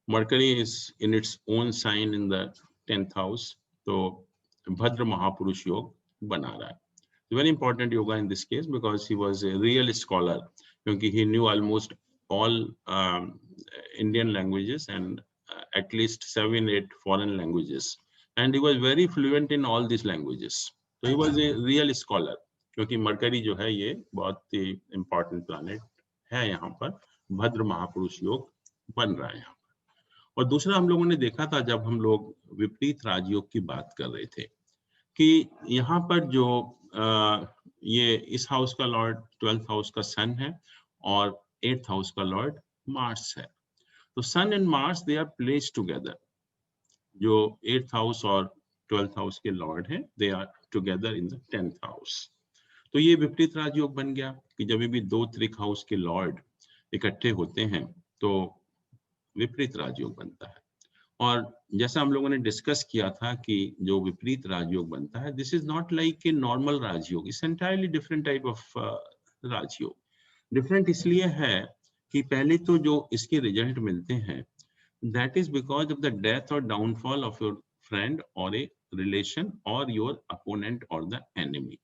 S2: Mercury is in its own sign in the 10th house, तो भद्र महापुरुष योग बना रहा है। Very important yoga in this case because he was a real scholar, क्योंकि he knew almost all Indian languages and at least 7-8 foreign languages, and he was very fluent in all these languages. So he was a real scholar, क्योंकि mercury जो है ये बहुत ही important planet है, यहाँ पर भद्र महापुरुष योग बन रहा है यहाँ पर। और दूसरा हम लोगों ने देखा था जब हम लोग विपरीत राजयोग की बात कर रहे थे, कि यहाँ पर जो ये इस हाउस का लॉर्ड 12th हाउस का सन है और 8th हाउस का लॉर्ड मार्स है। तो sun and Mars they are placed together. जो 8th हाउस और 12th हाउस के लॉर्ड हैं, they are together in the 10th house. तो ये विपरीत राजयोग बन गया कि जब भी दो त्रिक हाउस के लॉर्ड इकट्ठे होते हैं तो विपरीत राजयोग बनता है। और जैसा हम लोगों ने डिस्कस किया था कि जो विपरीत राजयोग बनता है, this is not like a normal राजयोग, it's entirely different type of राजयोग। डिफरेंट इसलिए है कि पहले तो जो इसके रिजल्ट मिलते हैं, that is because of the death और डाउनफॉल ऑफ योर फ्रेंड और ए रिलेशन और योर अपोनेंट और द एनिमी।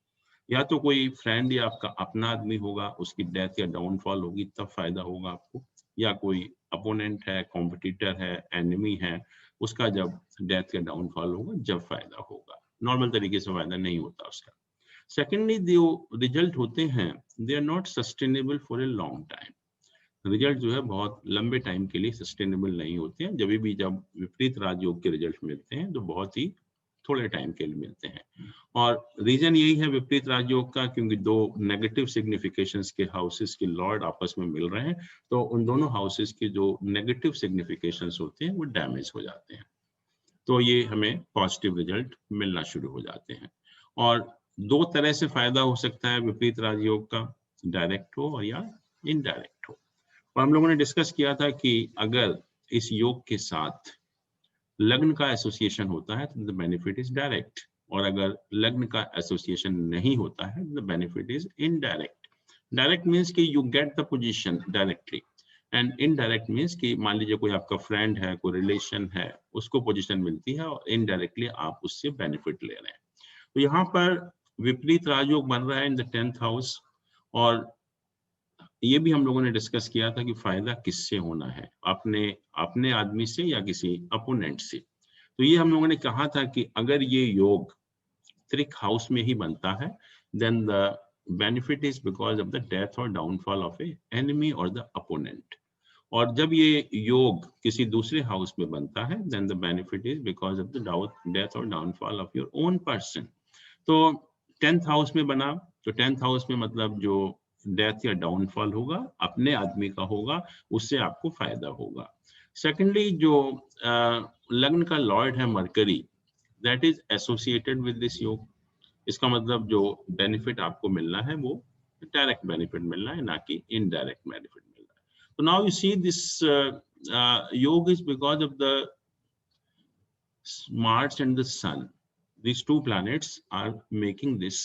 S2: या तो कोई फ्रेंड या आपका अपना आदमी होगा, उसकी डेथ या डाउनफॉल होगी तब फायदा होगा आपको, या कोई अपोनेंट है, कॉम्पिटिटर है, एनिमी है, उसका जब डेथ या डाउनफॉल होगा जब फायदा होगा। नॉर्मल तरीके से फायदा नहीं होता उसका। सेकेंडली, जो रिजल्ट होते हैं they are not sustainable for a long time. Result जो है बहुत लंबे टाइम के लिए सस्टेनेबल नहीं होते हैं। जब विपरीत राजयोग के रिजल्ट मिलते हैं तो बहुत ही थोड़े टाइम के लिए मिलते हैं। और रीजन यही है विपरीत राजयोग का, क्योंकि दो नेगेटिव सिग्निफिकेशंस के हाउसेस के लॉर्ड आपस में मिल रहे हैं, तो उन दोनों हाउसेस के जो नेगेटिव सिग्निफिकेशंस होते हैं वो डैमेज हो जाते हैं, तो ये हमें पॉजिटिव रिजल्ट मिलना शुरू हो जाते हैं। और दो तरह से फायदा हो सकता है विपरीत राजयोग का, डायरेक्ट हो और या इनडायरेक्ट हो। और हम लोगों ने डिस्कस किया था कि अगर इस योग के साथ लग्न का एसोसिएशन होता है तो द बेनिफिट इज डायरेक्ट, और अगर लग्न का एसोसिएशन नहीं होता है the benefit is indirect. Direct means कि you get the position directly, and indirect means कि मान लीजिए कोई आपका फ्रेंड है, कोई रिलेशन है, उसको पोजीशन मिलती है और इनडायरेक्टली आप उससे बेनिफिट ले रहे हैं। तो यहाँ पर विपरीत राजयोग बन रहा है इन द 10th हाउस, और ये भी हम लोगों ने डिस्कस किया था कि फायदा किससे होना है, अपने आदमी से या किसी अपोनेंट से। तो ये हम लोगों ने कहा था कि अगर ये योग त्रिक हाउस में ही बनता है then the benefit is because of the death और डाउनफॉल ऑफ ए एनिमी और द अपोनेंट। और जब ये योग किसी दूसरे हाउस में बनता है then the benefit is because of the death और downfall of your own person. तो 10th हाउस में बना, तो 10th हाउस में मतलब जो डेथ या डाउनफॉल होगा अपने आदमी का होगा, उससे आपको फायदा होगा। सेकेंडली जो लग्न का लॉर्ड है Mercury, that is associated with this योग। इसका मतलब जो बेनिफिट आपको मिलना है वो डायरेक्ट बेनिफिट मिलना है, ना कि इनडायरेक्ट बेनिफिट मिलना है। तो नाउ यू सी दिस योग is because of the Mars and the Sun. These two planets are making this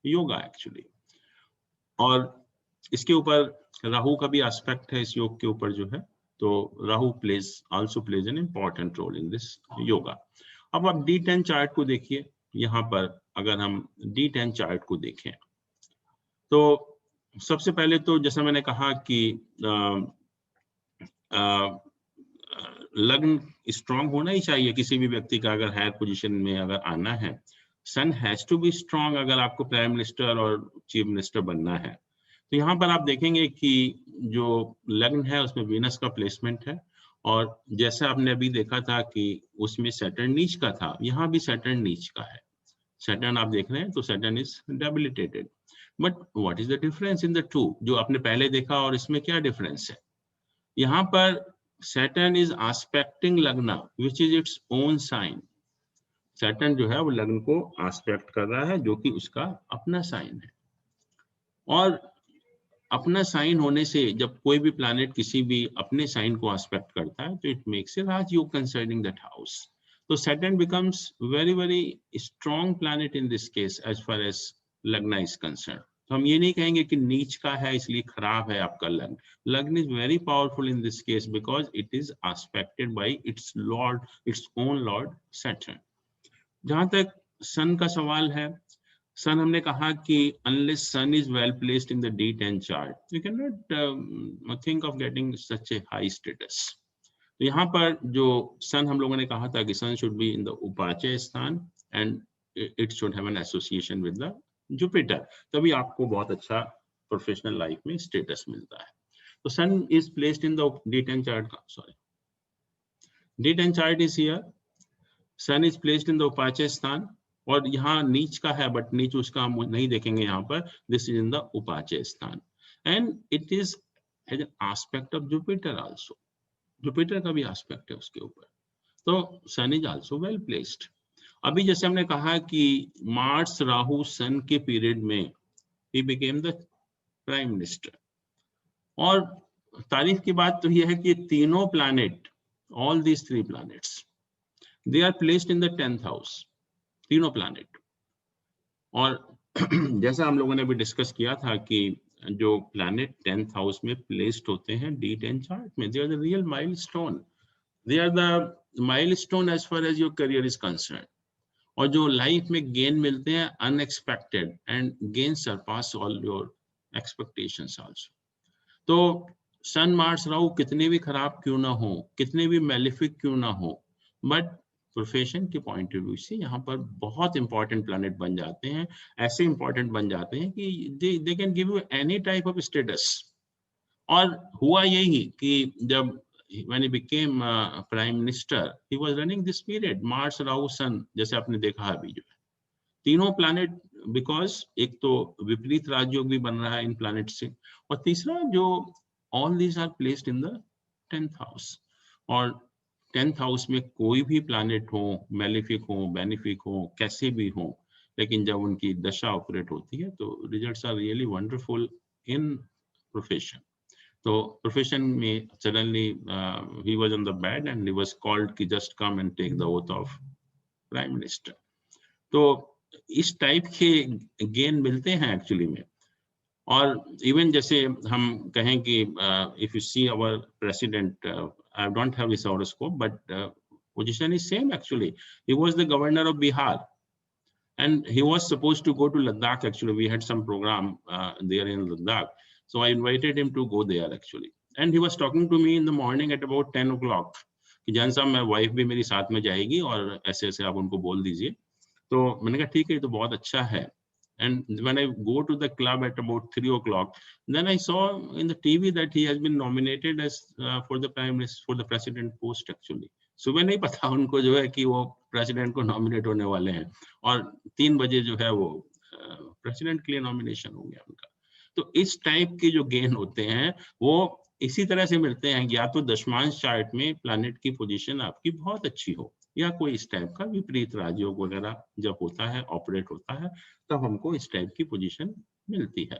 S2: yoga actually. और इसके ऊपर राहु का भी एस्पेक्ट है इस योग के ऊपर जो है, तो Rahu also plays an important role in this yoga. अब आप D10 चार्ट को देखिए। यहाँ पर अगर हम D10 चार्ट को देखें तो सबसे पहले तो जैसा मैंने कहा कि लग्न स्ट्रांग होना ही चाहिए किसी भी व्यक्ति का, अगर हायर पोजीशन में अगर आना है। सन हैज टू बी स्ट्रांग अगर आपको प्राइम मिनिस्टर और चीफ मिनिस्टर बनना है। तो यहाँ पर आप देखेंगे कि जो लग्न है उसमें वीनस का प्लेसमेंट है, और जैसा आपने अभी देखा था कि उसमें सैटर्न नीच का था, यहाँ भी सैटर्न नीच का है। सैटर्न आप देख रहे हैं तो Saturn is debilitated. But what is the difference in the two? जो आपने पहले देखा और इसमें क्या डिफरेंस है? यहाँ पर Saturn is aspecting Lagna, which is its own sign. Saturn जो है वो लग्न को aspect कर रहा है, जो कि उसका अपना साइन है। और अपना साइन होने से जब कोई भी प्लैनेट किसी भी अपने साइन को aspect करता है तो it makes a Rajyoga concerning that house. तो Saturn becomes very strong planet in this case as far as Lagna is concerned. तो हम ये नहीं कहेंगे कि नीच का है इसलिए खराब है आपका लग्न। लग्न is very powerful in this case because it is expected bye it's Lord, its own Lord Saturn. जहां तक सन का सवाल है, सन हमने कहा कि unless sun is well placed in the D10 chart you can not think of getting such a high status. तो यहाँ पर जो सन हम लोगों ने कहा था कि sun should B in the उपाचय स्थान and it should have an association with the Jupiter, तभी आपको बहुत अच्छा प्रोफेशनल लाइफ में स्टेटस मिलता है। तो sun is placed in the D10 chart, D10 chart is here, sun is placed in the उपाचय sthana, और यहाँ नीच का है बट नीच उसका हम नहीं देखेंगे यहाँ पर, दिस इज इन द उपाचय स्थान and it is as an aspect of Jupiter also. Jupiter का भी एस्पेक्ट है उसके ऊपर, तो sun is also well placed. अभी जैसे हमने कहा कि मार्स राहु सन के पीरियड में he became the prime minister. और तारीफ की बात तो यह है कि तीनों planet, all these three planets, they are placed in the 10th house, तीनों प्लैनेट। और जैसा हम लोगों ने भी डिस्कस किया था कि जो प्लैनेट 10th हाउस में प्लेस्ड होते हैं D10 चार्ट में, they are the real milestone, they are the milestone as far as your career is concerned। और जो लाइफ में गेन मिलते हैं unexpected and gain surpass all your expectations also. तो सन मार्स राहु कितने भी खराब क्यों ना हो, कितने भी मेलिफिक क्यों ना हो, बट प्रोफेशन के पॉइंट ऑफ व्यू से यहाँ पर बहुत इंपॉर्टेंट प्लैनेट बन जाते हैं, ऐसे इंपॉर्टेंट बन जाते हैं कि they can give you any type of status. और हुआ यही कि जब when he became prime minister, he was running this period, Mars, Rahu, Sun, जैसे आपने देखा अभी जो है तीनों प्लैनेट, बिकॉज एक तो विपरीत राजयोग भी बन रहा है इन प्लैनेट से, और तीसरा जो all these are placed in the 10th house, और 10th हाउस में कोई भी प्लैनेट हो, मेलिफिक हो, बेनिफिक हो, कैसे भी हो, लेकिन जब उनकी दशा ऑपरेट होती है तो results are really wonderful in profession. तो प्रोफेशन में suddenly he was on the bed and he was called कि just come and take the oath of prime minister. तो इस टाइप के गेन मिलते हैं एक्चुअली में। और इवन जैसे हम कहें कि if you see our president, I don't have his horoscope but position is same actually. He was the governor of Bihar and he was supposed to go to Ladakh. Actually, we had some program there in Ladakh, so I invited him to go there actually, and he was talking to me in the morning at about 10 o'clock कि जान साहब मैं wife भी मेरी साथ में जाएगी और ऐसे ऐसे आप उनको बोल दीजिए। तो मैंने कहा ठीक है, ये तो बहुत अच्छा है। And when I go to the club at about 3 o'clock, then I saw in the TV that he has been nominated as for the prime minister, for the president post actually. सुबह नहीं पता उनको जो है कि वो president को nominate होने वाले हैं, और 3 बजे जो है वो प्रेसिडेंट के लिए नॉमिनेशन हो गया उनका। तो इस टाइप के जो गेन होते हैं वो इसी तरह से मिलते हैं, या तो दशमांश चार्ट में प्लैनेट की पोजीशन आपकी बहुत अच्छी हो, या कोई इस टाइप का विपरीत राजयोग वगैरह जब होता है, ऑपरेट होता है, तब हमको इस टाइप की पोजीशन मिलती है।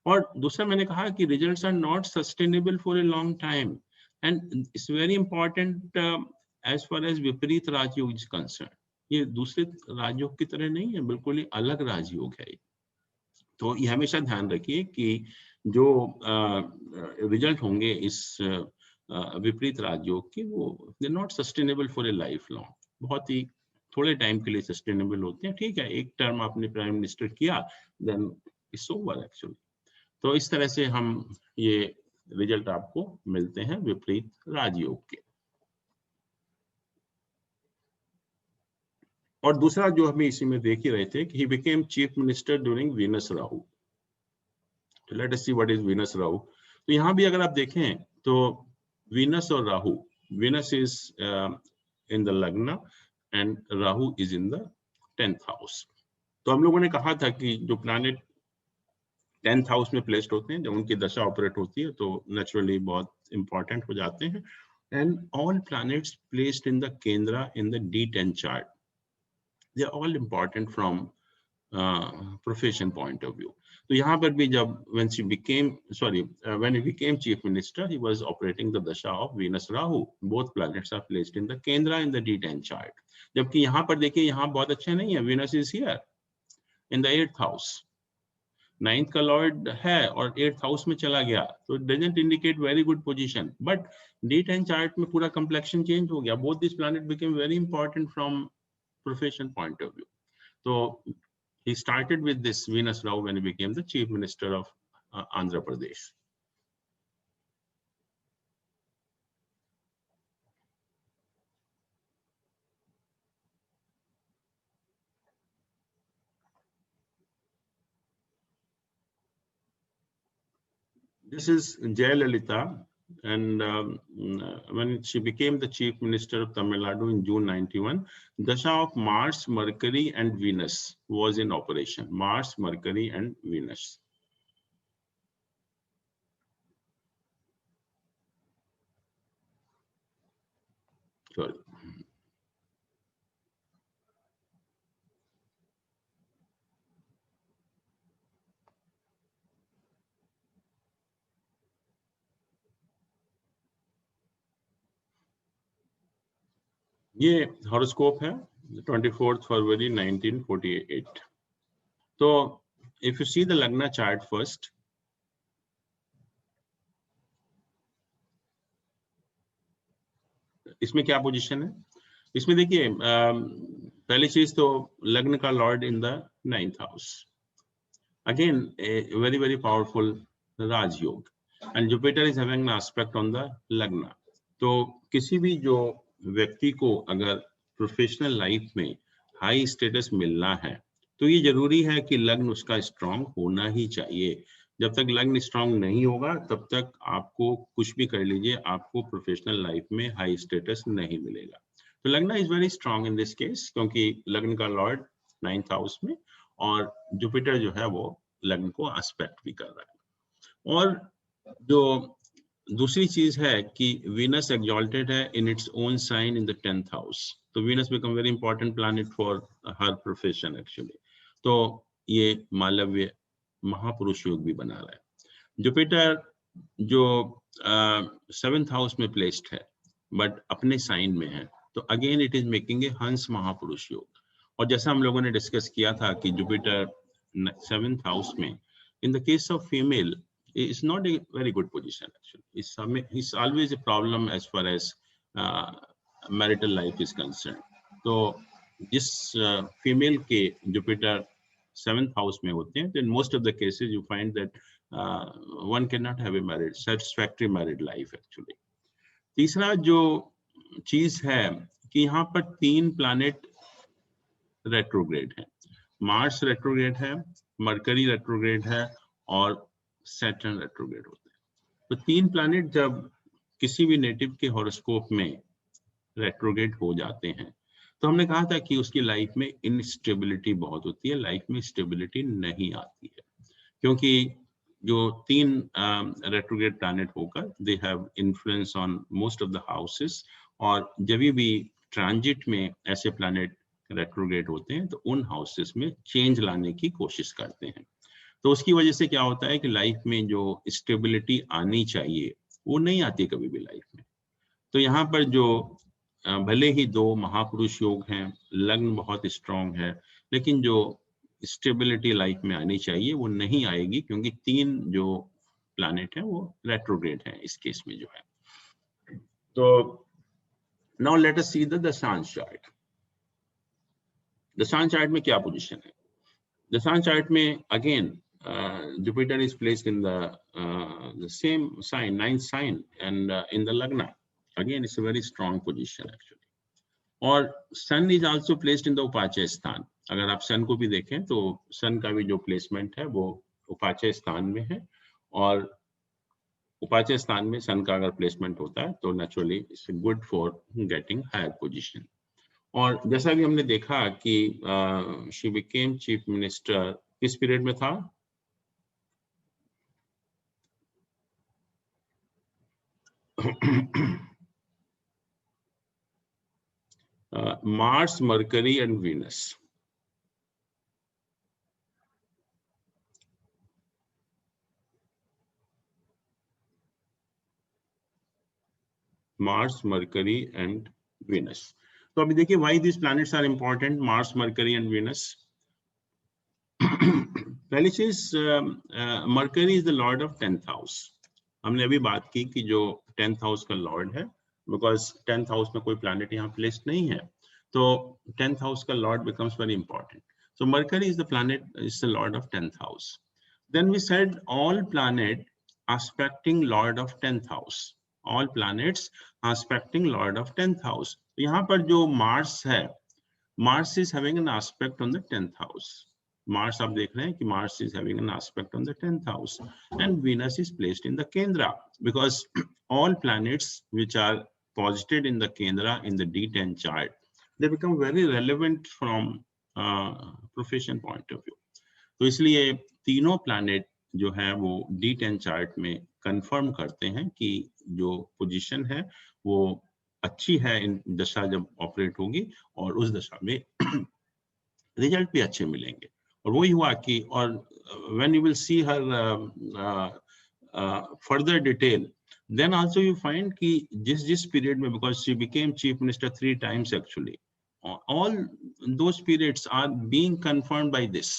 S2: और दूसरा मैंने कहा कि results are not sustainable for a long time, and it's very important as far as विपरीत राजयोग इज कंसर्न। ये दूसरे राजयोग की तरह नहीं है, बिल्कुल ही अलग राजयोग है। तो ये हमेशा ध्यान रखिए कि जो रिजल्ट होंगे इस विपरीत राजयोग के, वो they not sustainable for A life long, बहुत ही थोड़े टाइम के लिए सस्टेनेबल होते हैं। ठीक है, एक टर्म आपने प्राइम मिनिस्टर किया, देन इट्स ओवर एक्चुअली। तो इस तरह से हम ये रिजल्ट आपको मिलते हैं विपरीत राजयोग के। और दूसरा जो हमें इसी में देख ही रहे थे कि he became chief minister during Venus Rahu. Let us see what is Venus Rahu. तो यहाँ भी अगर आप देखें तो Venus और Rahu, Venus is in the Lagna and Rahu is in the 10th house. तो हम लोगों ने कहा था कि जो प्लैनेट 10th हाउस में प्लेस्ड होते हैं, जब उनकी दशा ऑपरेट होती है तो नेचुरली बहुत इंपॉर्टेंट हो जाते हैं। And all planets placed in the kendra in the D10 chart, they are all important from profession point of view. तो यहाँ पर भी जब when he became chief minister, he was operating the dasha of Venus Rahu. Both planets are placed in the Kendra in the D10 chart. जबकि यहाँ पर देखिए, यहाँ बहुत अच्छा नहीं है, Venus is here in the 8th house. 9th का लॉर्ड है और 8th हाउस में चला गया, तो it doesn't indicate very good position. But D10 chart में पूरा complexion change हो गया. Both these planets became very important from profession point of view. So he started with this Venus Rao when he became the chief minister of Andhra Pradesh. This is Jayalalitha, and when she became the chief minister of Tamil Nadu in June 91, dasha of Mars, Mercury and Venus was in operation. Mars, Mercury and Venus. Sorry. ये horoscope है 24 फरवरी 1948. तो if you see the Lagna chart first, इसमें क्या position है? इसमें देखिए, पहली चीज तो लग्न का lord in the 9th house, again very very powerful राजयोग, and Jupiter is having an aspect on the लग्न। तो किसी भी जो व्यक्ति को अगर प्रोफेशनल लाइफ में हाई स्टेटस मिलना है, तो ये जरूरी है कि लग्न उसका स्ट्रांग होना ही चाहिए। जब तक लग्न स्ट्रांग नहीं होगा तब तक आपको कुछ भी कर लीजिए, आपको प्रोफेशनल लाइफ में हाई स्टेटस नहीं मिलेगा। तो लग्न is very strong in this case, क्योंकि लग्न का लॉर्ड 9th हाउस में और जुपिटर जो है वो लग्न को एस्पेक्ट भी कर रहा है। और जो दूसरी चीज है कि वीनस एक्सॉल्टेड है in its own sign in the 10th house, तो Venus become very important planet for her profession actually. तो ये मालव्य महापुरुष योग भी बना रहा है। जुपिटर जो 7th हाउस में प्लेस्ड है बट अपने साइन में है, तो again it is making a हंस महापुरुष योग। और जैसा हम लोगों ने डिस्कस किया था कि जुपिटर 7th हाउस में in the case of female is not a very good position actually. It's always a problem as far as marital life is concerned. तो जिस फीमेल के जुपिटर 7th हाउस में होते हैं, then most of the cases you find that one cannot have a married satisfactory married life actually. तीसरा जो चीज है कि यहाँ पर 3 प्लैनेट रेट्रोग्रेड है, मार्स रेट्रोग्रेड है, मरकरी रेट्रोग्रेड है और सैटर्न रेट्रोग्रेड होते हैं। तो 3 प्लैनेट जब किसी भी नेटिव के हॉरोस्कोप में रेट्रोग्रेड हो जाते हैं, तो हमने कहा था कि उसकी लाइफ में इनस्टेबिलिटी बहुत होती है, लाइफ में स्टेबिलिटी नहीं आती है, क्योंकि जो 3 रेट्रोग्रेड प्लैनेट होकर they have influence on most of the houses, और जब भी ट्रांजिट में ऐसे प्लैनेट रेट्रोग्रेड होते हैं तो उन हाउसेस में चेंज लाने की कोशिश करते हैं। तो उसकी वजह से क्या होता है कि लाइफ में जो स्टेबिलिटी आनी चाहिए वो नहीं आती कभी भी लाइफ में। तो यहाँ पर जो भले ही 2 महापुरुष योग हैं, लग्न बहुत स्ट्रांग है, लेकिन जो स्टेबिलिटी लाइफ में आनी चाहिए वो नहीं आएगी, क्योंकि 3 जो प्लैनेट है वो रेट्रोग्रेड है इस केस में जो है। तो now let us see the दशांश चार्ट। दशांश चार्ट में क्या पोजीशन है? दशांश चार्ट में again Jupiter is placed in the same sign, 9th sign, and in the Lagna. Again, it's a very strong position actually. और Sun is also placed in the उपाचय स्थान। अगर आप Sun को भी देखें तो Sun का भी जो प्लेसमेंट है वो उपाचय स्थान में है, और उपाचय स्थान में Sun का अगर प्लेसमेंट होता है तो naturally it's good for getting higher position. और जैसा भी हमने देखा कि शी बिकेम चीफ मिनिस्टर किस पीरियड में था? Mars, Mercury and Venus. Mars, Mercury and Venus. तो अभी देखिए why these planets are important, Mars, Mercury and Venus. पहली चीज, Mercury is the lord of 10th house. हमने अभी बात की कि जो 10th हाउस का लॉर्ड है, बिकॉज 10th हाउस में कोई प्लैनेट यहाँ प्लेस्ड नहीं है, तो 10th हाउस का Lord becomes very important. So Mercury is the planet, is the lord of 10th house. Then we said all planet aspecting lord of 10th house. All planets aspecting lord of 10th house. यहाँ पर जो Mars है, Mars is having an aspect on the 10th house. Mars आप देख रहे हैं कि Mars is having an aspect on the 10th house, and Venus is placed in the Kendra, because all planets which are posited in the Kendra in the D10 chart, they become very relevant from profession point of view. तो इसलिए तीनों planet जो है वो D10 chart में confirm करते हैं कि जो पोजीशन है वो अच्छी है इन दशा जब ऑपरेट होगी, और उस दशा में रिजल्ट भी अच्छे मिलेंगे। और वही हुआ कि, और when you will see her further detail, then also you find कि जिस पीरियड में, because she became chief minister 3 times actually, all those periods are being confirmed by this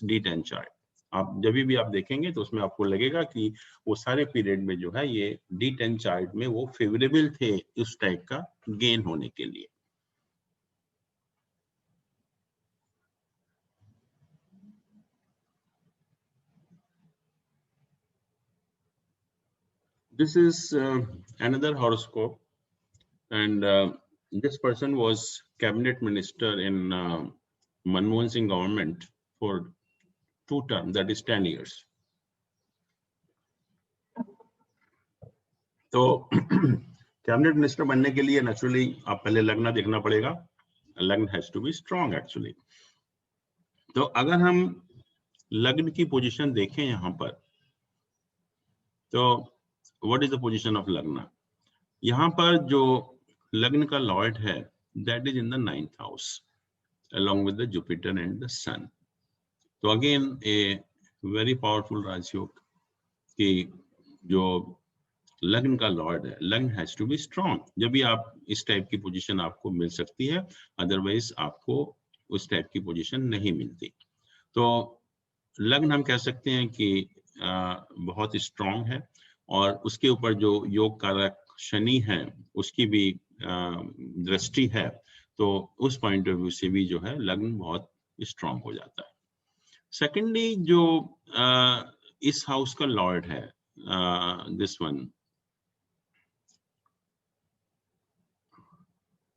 S2: D10 chart. आप जब भी आप देखेंगे तो उसमें आपको लगेगा कि वो सारे पीरियड में जो है ये D10 चार्ट में वो फेवरेबल थे उस टाइप का गेन होने के लिए। This is another horoscope, and this person was cabinet minister in Manmohan Singh government for 2 term, that is 10 years. तो कैबिनेट मिनिस्टर बनने के लिए नेचुरली आप पहले लग्न देखना पड़ेगा. लग्न has to be strong actually. तो अगर हम लग्न की पोजीशन देखें यहाँ पर, तो what is the position of लग्न? यहाँ पर जो लग्न का लॉर्ड है, that is in the 9th house along with the Jupiter and the Sun. तो अगेन ए वेरी पावरफुल राजयोग कि जो लग्न का लॉर्ड है, लग्न हैज टू बी स्ट्रांग. जब भी आप इस टाइप की पोजीशन आपको मिल सकती है, अदरवाइज आपको उस टाइप की पोजीशन नहीं मिलती. तो लग्न हम कह सकते हैं कि बहुत स्ट्रांग है, और उसके ऊपर जो योग कारक शनि है उसकी भी दृष्टि है, तो उस पॉइंट ऑफ व्यू से भी जो है लग्न बहुत स्ट्रांग हो जाता है. सेकेंडली जो इस हाउस का लॉर्ड है, this one,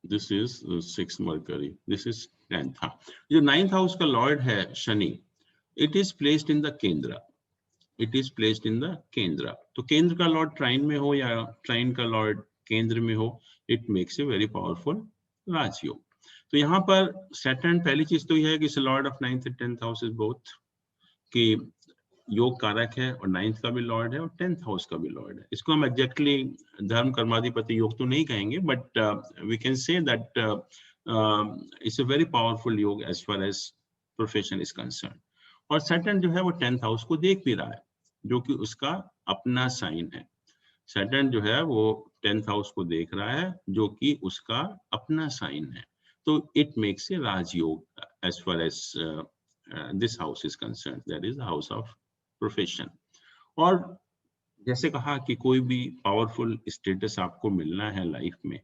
S2: this is 6 Mercury, this is 10th. हाँ, जो 9th हाउस का लॉर्ड है Shani, it is placed in the kendra. It is placed in the kendra. तो केंद्र का लॉर्ड ट्राइन में हो या ट्राइन का लॉर्ड केंद्र में हो, it makes a very powerful rajyoga. तो यहाँ पर सैटर्न, पहली चीज तो यह है कि Lord of 9th and 10th house is both, कि योग कारक है और 9th का भी लॉर्ड है और 10th हाउस का भी लॉर्ड है. इसको हम एग्जैक्टली धर्म कर्माधिपति योग तो नहीं कहेंगे, but we can say that it's a very powerful yoga as far as profession is concern. और सैटर्न जो है वो 10th हाउस को देख भी रहा है, जो कि उसका अपना साइन है. सैटर्न जो है वो 10th हाउस को देख रहा है, जो कि उसका अपना साइन है. तो इट मेक्स ए राजयोग as far as this house is concern, that is the house of profession. और जैसे कहा कि कोई भी पावरफुल स्टेटस आपको मिलना है लाइफ में,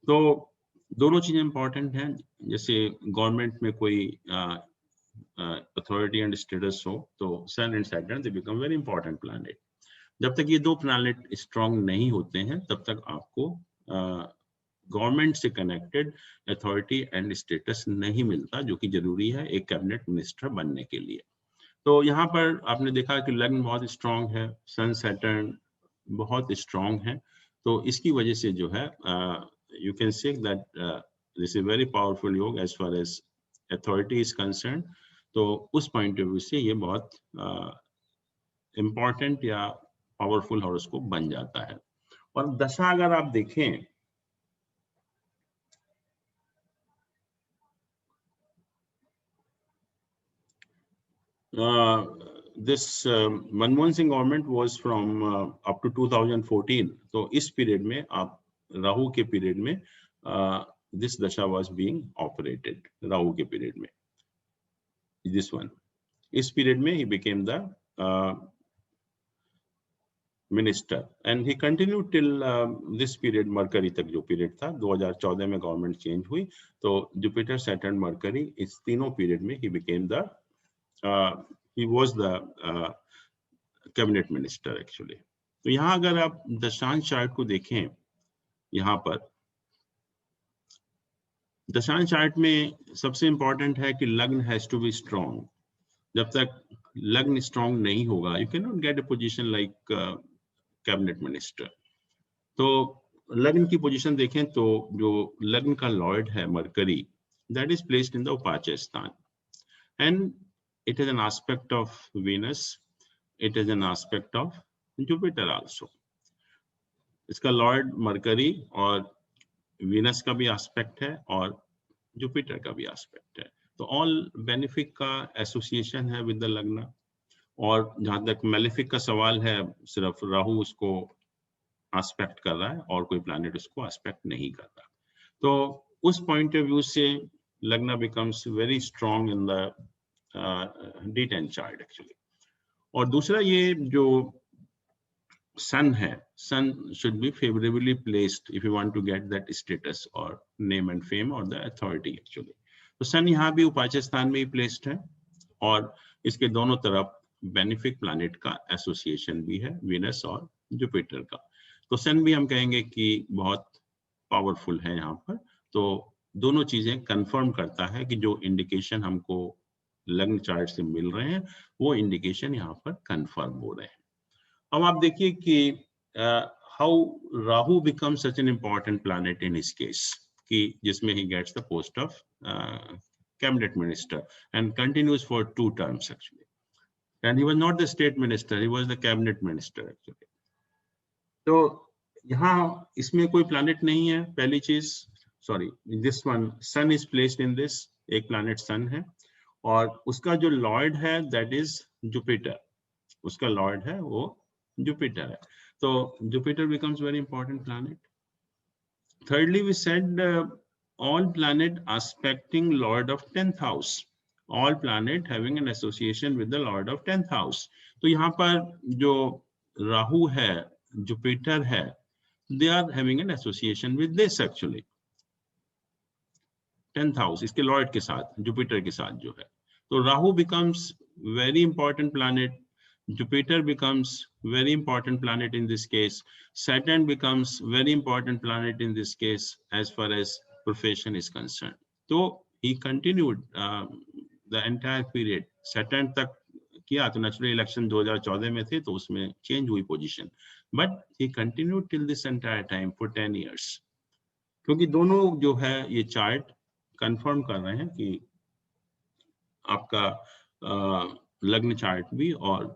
S2: तो दोनों चीजें इंपॉर्टेंट हैं. जैसे गवर्नमेंट में कोई अथॉरिटी एंड स्टेटस हो, तो sun and Saturn they become very important planet. जब तक ये दो प्लैनेट स्ट्रांग नहीं होते हैं, तब तक आपको गवर्नमेंट से कनेक्टेड अथॉरिटी एंड स्टेटस नहीं मिलता, जो कि जरूरी है एक कैबिनेट मिनिस्टर बनने के लिए. तो यहाँ पर आपने देखा कि लग्न बहुत स्ट्रांग है, सन सैटर्न बहुत स्ट्रांग है. तो इसकी वजह से जो है you can say that this is very powerful yoga as far as authority is concern. तो उस पॉइंट ऑफ व्यू से ये बहुत इम्पॉर्टेंट या पावरफुल हॉरोस्कोप बन जाता है. और दशा अगर आप देखें, this Manmohan Singh government was from up to 2014. तो इस पीरियड में, आप राहु के पीरियड में, दिस दशा वाज बीइंग ऑपरेटेड. राहु के पीरियड में दिस वन, इस पीरियड में he became the minister and he continue till this period. Mercury तक जो पीरियड था, 2014 में गवर्नमेंट चेंज हुई, तो जुपिटर, सैटर्न, मरकरी, इस तीनों पीरियड में he became the he was the cabinet minister actually. तो यहाँ अगर आप दशांश चार्ट को देखें, यहाँ पर दशांश चार्ट में सबसे इंपॉर्टेंट है कि लग्न हैज टू बी स्ट्रांग. जब तक लग्न स्ट्रांग नहीं होगा, you can not get a position like cabinet minister. तो लग्न की पोजीशन देखें तो जो लग्न का लॉर्ड है Mercury, that is placed in the upachaya sthana, and it is an aspect of Venus, it is an aspect of Jupiter also. इसका लॉर्ड मरकरी और वीनस का भी एस्पेक्ट है और जुपिटर का भी एस्पेक्ट है. तो ऑल बेनिफिक का एसोसिएशन है विद द लग्न. और जहां तक मेलेफिक का सवाल है, सिर्फ राहु उसको एस्पेक्ट कर रहा है और कोई प्लैनेट उसको एस्पेक्ट नहीं कर रहा. तो उस पॉइंट ऑफ व्यू से lagna becomes very strong in the D10 chart actually. और दूसरा, ये जो सन है, sun should be favourably placed if you want to get that status और नेम एंड फेम और द अथॉरिटी एक्चुअली. तो सन यहाँ भी उपाच्य स्थान में ही प्लेस्ड है, और इसके दोनों तरफ बेनिफिक प्लैनेट का एसोसिएशन भी है, वीनस और जुपिटर का. तो सन भी हम कहेंगे कि बहुत पावरफुल है यहाँ पर. तो दोनों चीजें कंफर्म करता है कि जो इंडिकेशन हमको लग्न चार्ट से मिल रहे हैं, वो इंडिकेशन यहाँ पर कंफर्म हो रहे हैं। अब आप देखिए कि how Rahu become such an important planet in his case, कि जिसमें he gets the post of cabinet minister and continues for 2 terms actually, and he was not the state minister, he was the cabinet minister actually. तो यहाँ इसमें कोई planet नहीं है, पहली चीज, sorry, this one sun is placed in this, एक planet sun है, और उसका जो लॉर्ड है दैट इज जुपिटर, उसका लॉर्ड है वो जुपिटर है, तो Jupiter becomes very important planet. Thirdly, we said all planet aspecting lord of 10th house, all planet having an association with the lord of 10th house. तो यहाँ पर जो राहु है, जुपिटर है, they are having an association with this actually 10th house, इसके Lord के साथ, Jupiter के साथ जो है. तो Rahu becomes very important planet, Jupiter becomes very important planet in this case, Saturn becomes very important planet in this case as far as profession is concerned. So he continued the entire period, Saturn तक किया, तो natural election 2014 में थे तो उसमें change हुई position, but he continued till this entire time for 10 years, क्योंकि दोनों जो है ये चार्ट कंफर्म कर रहे हैं कि आपका लग्न चार्ट भी और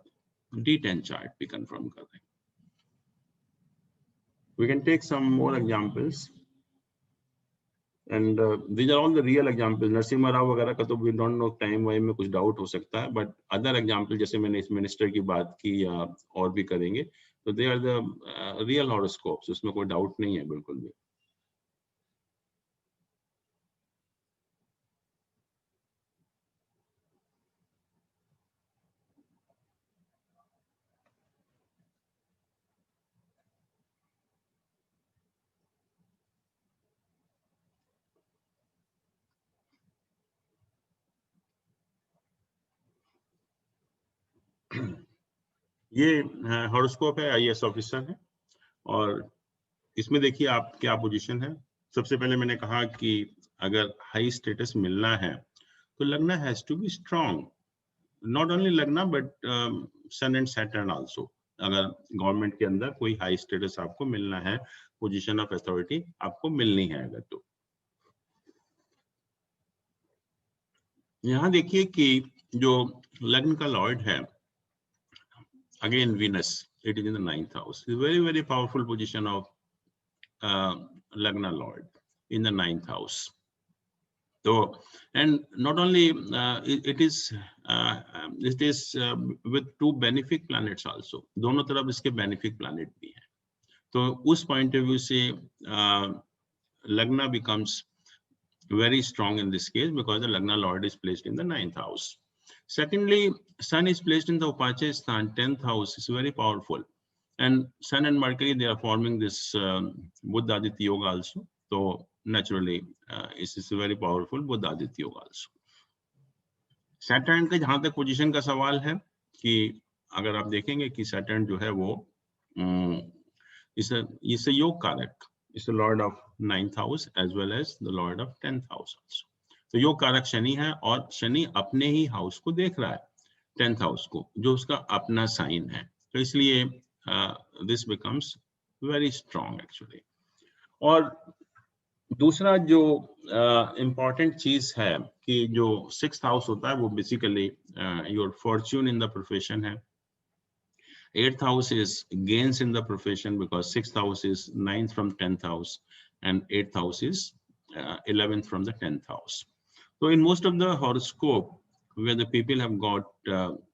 S2: D10 chart भी confirm कर रहे हैं. We can take some more examples, and these are all the real examples. Narasimha Rao वगैरह का तो we don't know time wise में कुछ डाउट हो सकता है, but other example जैसे मैंने इस मिनिस्टर की बात की या और भी करेंगे, तो they are the real horoscopes, उसमें कोई डाउट नहीं है बिल्कुल भी. ये हॉरोस्कोप है, IAS ऑफिसर है, और इसमें देखिए आप क्या पोजीशन है. सबसे पहले मैंने कहा कि अगर हाई स्टेटस मिलना है तो lagna has to be strong, not only lagna but sun and Saturn also. अगर गवर्नमेंट के अंदर कोई हाई स्टेटस आपको मिलना है, पोजीशन ऑफ अथॉरिटी आपको मिलनी है अगर, तो यहाँ देखिए कि जो लग्न का लॉर्ड है, again Venus, it is in the 9th house, is very powerful position of Lagna Lord in the 9th house. So, and not only it is with 2 benefic planets also, दोनों तरफ इसके benefic planet भी हैं, तो उस point of view से Lagna becomes very strong in this case because the Lagna Lord is placed in the 9th house. Secondly, Sun is placed in the Upacha Sthan, 10th house, is very powerful. And Sun and Mercury, they are forming this Buddha Aditya Yoga also. So naturally, it is very powerful Buddha Aditya Yoga also. Saturn के जहाँ तक position का सवाल है कि अगर आप देखेंगे कि Saturn जो है वो इस योग कारक, is the lord of 9th house as well as the lord of 10th house also. तो योग कारक शनि है और शनि अपने ही हाउस को देख रहा है, 10th हाउस को, जो उसका अपना साइन है, तो इसलिए this becomes very strong actually. और दूसरा जो इम्पॉर्टेंट चीज है कि जो 6th हाउस होता है वो basically your Fortune in the profession है. 8th house is gains in the profession because 6th house is 9th from 10th house and 8th house is 11th from the 10th house. So in most of the horoscope where the people have got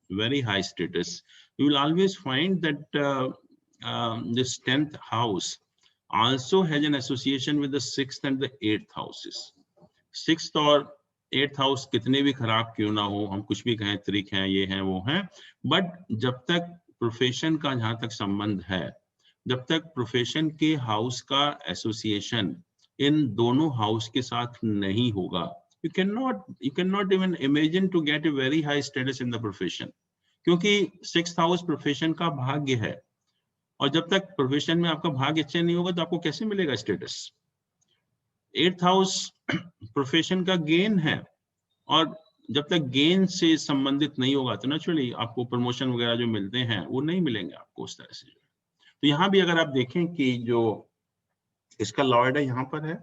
S2: very high status, you will always find that this 10th house also has an association with the 6th and the 8th houses. 6th और 8th house कितने भी खराब क्यों ना हो, हम कुछ भी कहें, त्रिक हैं, ये हैं, वो हैं, बट जब तक प्रोफेशन का जहां तक संबंध है, जब तक प्रोफेशन के हाउस का एसोसिएशन इन दोनों हाउस के साथ नहीं होगा, you cannot even imagine to get a very high status in the profession, क्योंकि 6th हाउस प्रोफेशन का भाग्य है, और जब तक प्रोफेशन में आपका भाग्य अच्छा नहीं होगा तो आपको कैसे मिलेगा स्टेटस. 8th हाउस प्रोफेशन का गेन है, और जब तक गेन से संबंधित नहीं होगा तो नेचुरली आपको प्रमोशन वगैरह जो मिलते हैं वो नहीं मिलेंगे आपको उस तरह से। तो यहाँ भी अगर आप देखें कि जो इसका लॉर्ड है यहाँ पर है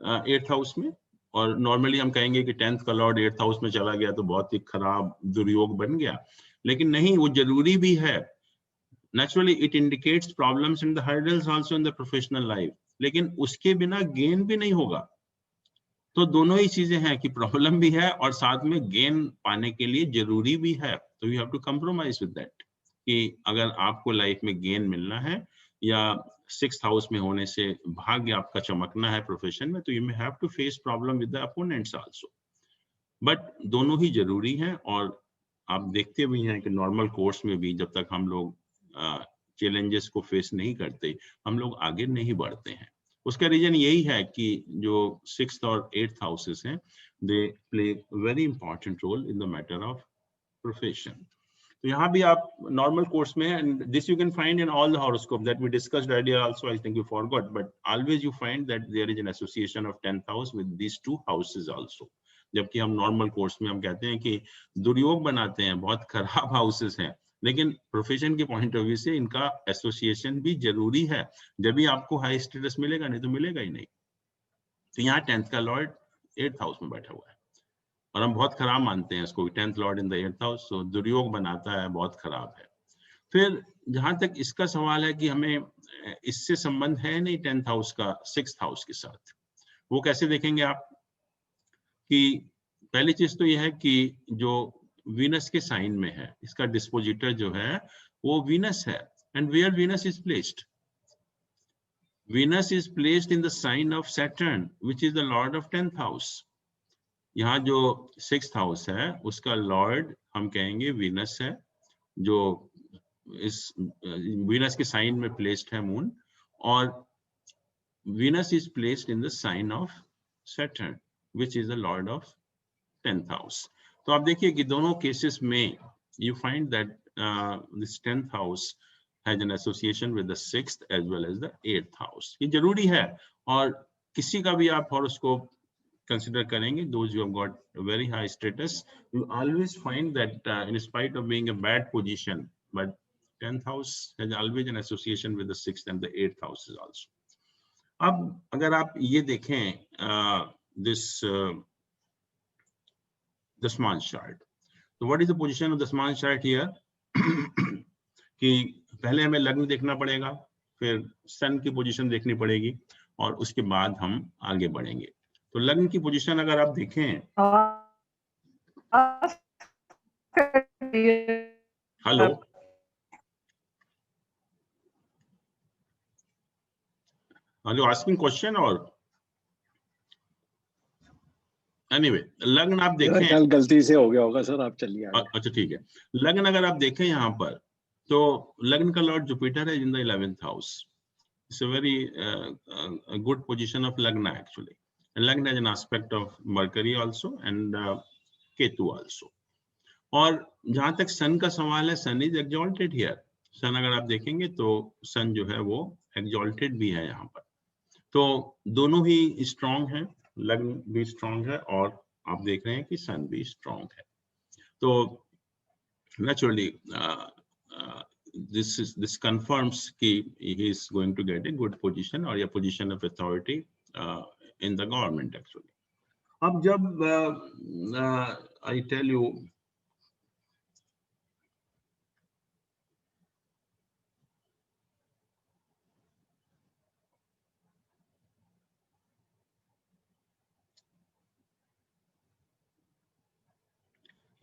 S2: 8th हाउस में, और नॉर्मली हम कहेंगे कि 10th का लॉर्ड 8th हाउस में चला गया तो बहुत ही खराब दुर्योग बन गया, लेकिन नहीं, वो जरूरी भी है। Naturally it indicates problems and the hurdles also in the professional life, लेकिन उसके बिना गेन भी नहीं होगा। तो दोनों ही चीजें हैं कि प्रॉब्लम भी है और साथ में गेन पाने के लिए जरूरी भी है। तो you have to compromise with that कि अगर आपको लाइफ में गेन मिलना है या 6th हाउस में होने से भाग्य आपका चमकना है प्रोफेशन में, तो you may have to face problem with the opponents also. But दोनों ही जरूरी हैं, और आप देखते भी हैं कि नॉर्मल कोर्स में भी जब तक हम लोग चैलेंजेस को फेस नहीं करते, हम लोग आगे नहीं बढ़ते हैं। उसका रीजन यही है कि जो 6th और 8th हाउसेस हैं, they play very important role in the matter of profession. तो यहाँ भी आप नॉर्मल कोर्स में, and this you can find in all the horoscope that we discussed earlier also, I think you forgot, but always you find that there is an association of 10th house with these two houses also. जबकि हम normal course में हम कहते हैं कि दुर्योग बनाते हैं, बहुत खराब हाउसेस हैं, लेकिन प्रोफेशन के पॉइंट ऑफ व्यू से इनका एसोसिएशन भी जरूरी है। जब भी आपको हाई स्टेटस मिलेगा, नहीं तो मिलेगा ही नहीं। तो यहाँ 10th का लॉर्ड 8th हाउस में बैठा हुआ है और हम बहुत खराब मानते हैं इसको, 10th Lord in the 8th house, तो दुर्योग बनाता है, बहुत खराब है। फिर जहां तक इसका सवाल है कि हमें इससे संबंध है नहीं 10th हाउस का 6th हाउस के साथ, वो कैसे देखेंगे आप? कि पहली चीज तो यह है कि जो वीनस के साइन में है, इसका डिस्पोजिटर जो है वो वीनस है, and where Venus is placed, Venus is placed in the sign of Saturn which is the lord of 10th house. यहाँ जो 6th हाउस है उसका लॉर्ड हम कहेंगे वीनस है, जो इस वीनस के साइन में प्लेस्ड है मून, और Venus is placed in the sign of Saturn which is the lord of 10th house. तो आप देखिए कि दोनों केसेस में you find that this 10th house has an association with the 6th as well as the 8th house. ये जरूरी है, और किसी का भी आप horoscope consider करेंगे, those who have got a very high status, you always find that in spite of being a bad position, but 10th house has always an association with the 6th and the 8th houses also. अब अगर आप ये देखें this Dasman chart. So what is the position of Dasman chart here? कि पहले हमें लग्न देखना पड़ेगा, फिर सन की पोजीशन देखनी पड़ेगी, और उसके बाद हम आगे बढ़ेंगे। तो लग्न की पोजीशन अगर आप देखें, हेलो, हेलो, आस्किंग क्वेश्चन और एनीवे लग्न आप देखें,
S1: ख्याल गलती से हो गया होगा सर, आप चलिए आगे।
S2: अच्छा ठीक है। लग्न अगर आप देखें यहाँ पर, तो लग्न का लॉर्ड जुपिटर है in the 11th house. It's a very good position of लग्न एक्चुअली। लग्न has an aspect of Mercury also and Ketu also. और जहां तक सन का सवाल है, सन इज एक्सॉल्टेड हियर। सन अगर आप देखेंगे तो सन जो है वो एक्सॉल्टेड भी है यहाँ पर। तो दोनों ही स्ट्रांग हैं, लग्न भी स्ट्रांग है और आप देख रहे हैं कि सन भी स्ट्रांग है। तो नेचुरली this confirms कि he is going to get a good position or a position of authority in the government actually. अब जब I tell you